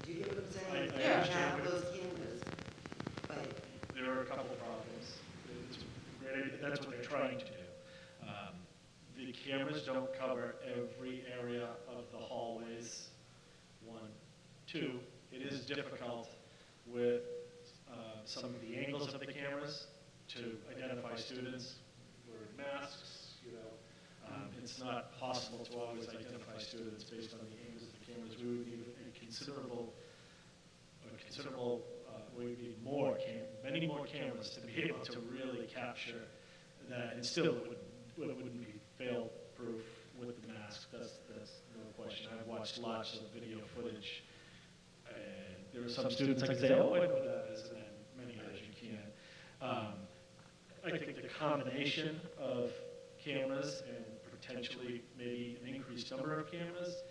Do you get what I'm saying? I You understand. have those cameras, but there are a couple of problems. It's great, that's what they're trying to do. The cameras don't cover every area of the hallways, one. Two, it is difficult with some of the angles of the cameras to identify students wearing masks, you know. It's not possible to always identify students based on the angles of the cameras. We would need we would need many more cameras to be able to really capture that, and still it wouldn't be fail-proof with the mask. That's no question. I've watched lots of video footage, and there are some students I can say, oh, I know what that is, and then many others you can't. I think the combination of cameras and potentially maybe an increased number of cameras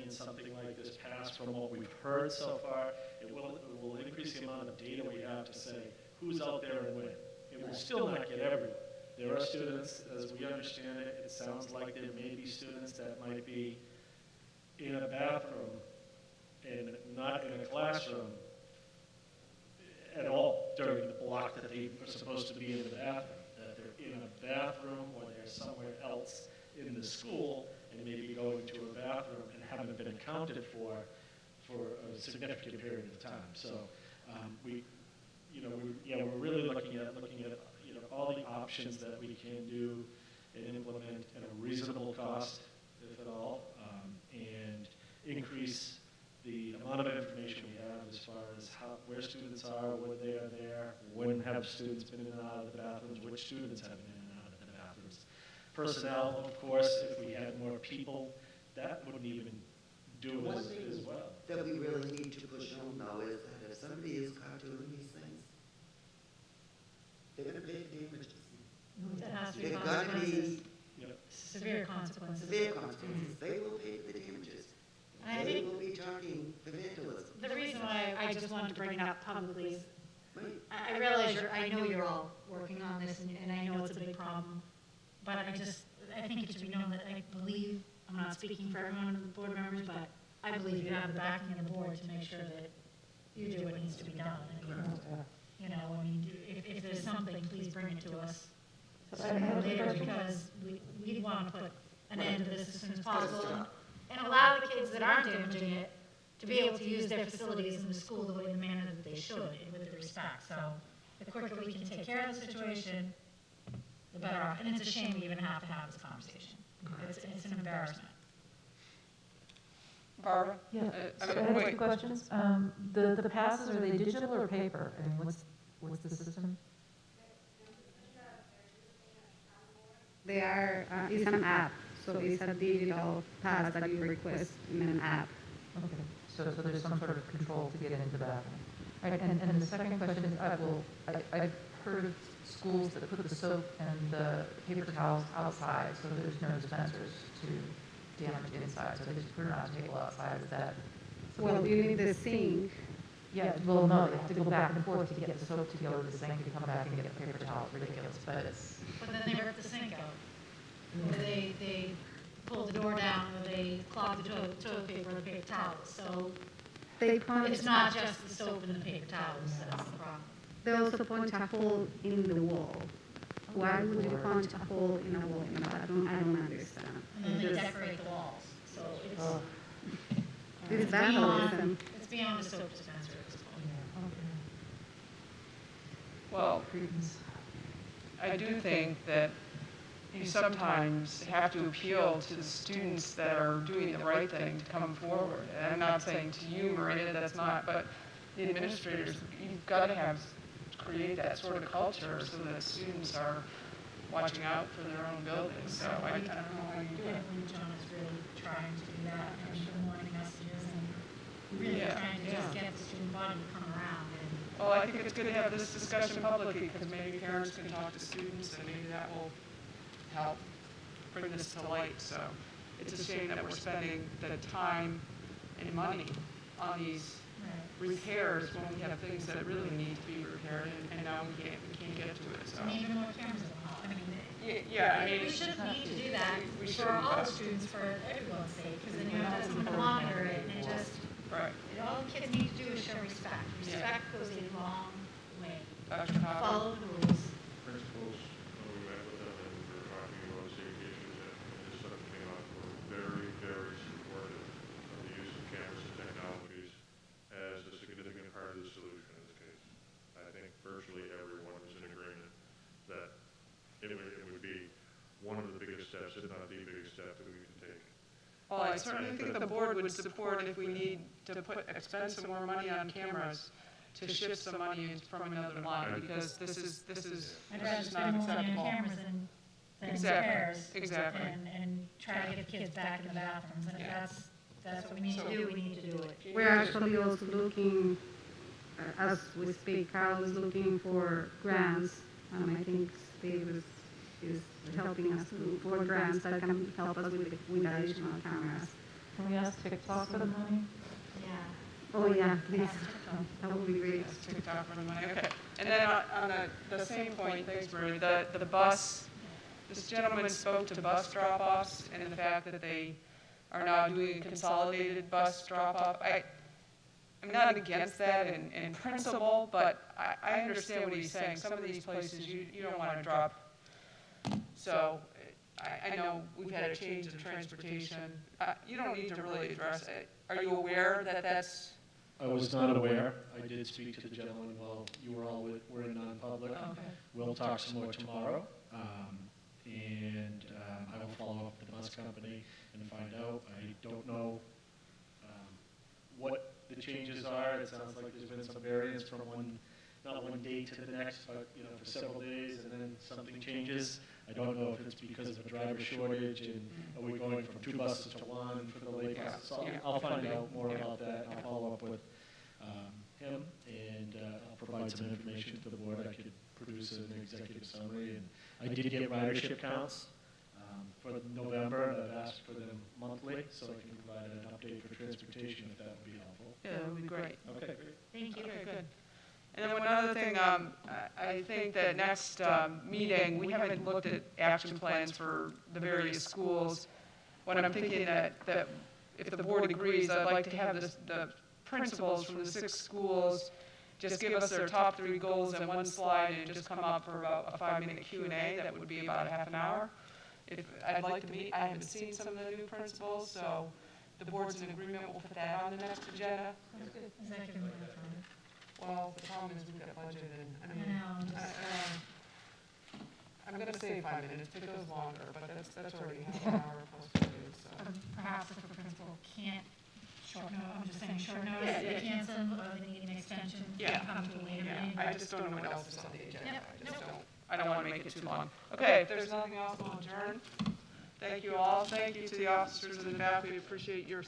and something like this pass, from what we've heard so far, it will increase the amount of data we have to say who's out there and when. It will still not get everyone. There are students, as we understand it, it sounds like there may be students that might be in a bathroom and not in a classroom at all during the block that they are supposed to be in the bathroom. That they're in a bathroom or they're somewhere else in the school and maybe going to a bathroom and haven't been accounted for a significant period of time. So we're really looking at all the options that we can do and implement at a reasonable cost, if at all, and increase the amount of information we have as far as where students are, when they are there, when have students been in and out of the bathrooms, which students have been in and out of the bathrooms. Personnel, of course, if we had more people, that wouldn't even do it as well. that we really need to push home though is that if somebody is caught doing these things, they're gonna pay the damages. There has to be They're gonna consequences. be Severe consequences. severe consequences. They will pay the damages. I They think will be talking for vandalism. the reason why I just wanted to bring it up publicly is I realize I know you're all working on this and I know it's a big problem, but I think it should be known that I believe, I'm not speaking for everyone of the board members, but I believe you have the backing of the board to make sure that you do what needs to be done. You know, I mean, if there's something, please bring it to us later, because we want to put an end to this as soon as possible and allow the kids that aren't damaging it to be able to use their facilities in the school the way, the manner that they should, with the respect. So the quicker we can take care of the situation, the better off. And it's a shame we even have to have this conversation. It's an embarrassment. Barbara? Yeah, I have two questions. The passes, are they digital or paper? I mean, what's the system? They are, it's an app, so it's a digital pass that you request in an app. Okay, so there's some sort of control to get into the bathroom. All right, and the second question is, I've heard of schools that put the soap and the paper towels outside, so there's no dispensers to damage inside, so they just put it on a table outside. Is that Well, you need the sink. Yeah, well, no, they have to go back and forth to get the soap to go to the sink and come back and get the paper towel. It's ridiculous, but it's. But then they rip the sink out. Or they pull the door down, or they clog the toilet paper or the paper towels, so They punch. it's not just the soap and the paper towels that's the problem. They also punch a hole in the wall. Why would you punch a hole in a wall? I don't understand. And then they Just- decorate the walls, so it's. Oh. It's vandalism. It's beyond a soap dispenser at this point. Well, I do think that you sometimes have to appeal to the students that are doing the right thing to come forward. And I'm not saying to you, Maria, that's not, but the administrators, you've got to create that sort of culture so that students are watching out for their own buildings. So I don't know how you do I it. believe John is really trying to do that, and the morning messages, and really Yeah, trying to just yeah. get the student body to come around. And Well, I think it's good to have this discussion publicly because maybe parents can talk to students and maybe that will help bring this to light. So it's a shame that we're spending the time and money on these repairs when we have things that really need to be repaired and now we can't get to it. So And even more cameras in the hall. I mean, yeah, I mean we shouldn't need to do that we for shouldn't, all the but- students, for everyone's sake, because then you have to monitor it, and it just, Right. all the kids need to do is show respect. Yeah. Respect goes a long way. Dr. Hopper? Follow the rules. Principals, when we met with them and we were talking about safety issues and this stuff came up, were very, very supportive of the use of cameras and technologies as a significant part of the solution in this case. I think virtually everyone is in agreement that it would be one of the biggest steps, if not the biggest step that we can take. Well, I certainly think the board would support if we need to expend some more money on cameras to shift some money from another line, because this is I'd rather just not spend more money acceptable. on cameras than Exactly, repairs. exactly. And try to get the kids back in the bathrooms, and if that's what we need to do, we need to do it. We're actually also looking, as we speak, Carl is looking for grants. I think Steve is helping us look for grants that can help us with additional cameras. Can we ask TikTok for the money? Yeah. Oh, yeah, please. That would be great. TikTok for the money, okay. And then on the same point, thanks, Marie, the bus, this gentleman spoke to bus drop-offs and the fact that they are now doing a consolidated bus drop-off. I'm not against that in principle, but I understand what he's saying. Some of these places, you don't want to drop. So I know we've had a change in transportation. You don't need to really address it. Are you aware that that's? I was not aware. I did speak to the gentleman while you were all were in non-public. Okay. We'll talk some more tomorrow. And I will follow up with the bus company and find out. I don't know what the changes are. It sounds like there's been some variance from not one day to the next, but for several days, and then something changes. I don't know if it's because of a driver shortage, and are we going from 2 buses to 1 for the late buses? So I'll find out more about that. I'll follow up with him, and I'll provide some information to the board. I could produce an executive summary, and I did get ridership counts for November, and I've asked for them monthly, so I can provide an update for transportation if that would be helpful. Yeah, that would be great. Okay, great. Thank you. Okay, good. And then one other thing, I think that next meeting, we haven't looked at action plans for the various schools. What I'm thinking that if the board agrees, I'd like to have the principals from the 6 schools just give us their top 3 goals in one slide and just come up for about a 5-minute Q&A. That would be about a half an hour. I'd like to meet, I haven't seen some of the new principals, so the board's in agreement, we'll put that on the next agenda. Is that giving me enough time? Well, the problem is we've got budget and, I mean, I know, I'm gonna say 5 minutes, it goes longer, but that's already half an hour plus 2, so. Perhaps if the principal can't I'm just saying short notice, they can't send, or they need an extension, Yeah. come to a later Yeah, meeting. I just don't know what else is on the agenda. Yep, I just nope. I don't wanna make it too long. Okay, if there's nothing else, we'll adjourn. Thank you all, thank you to the officers and the faculty, appreciate your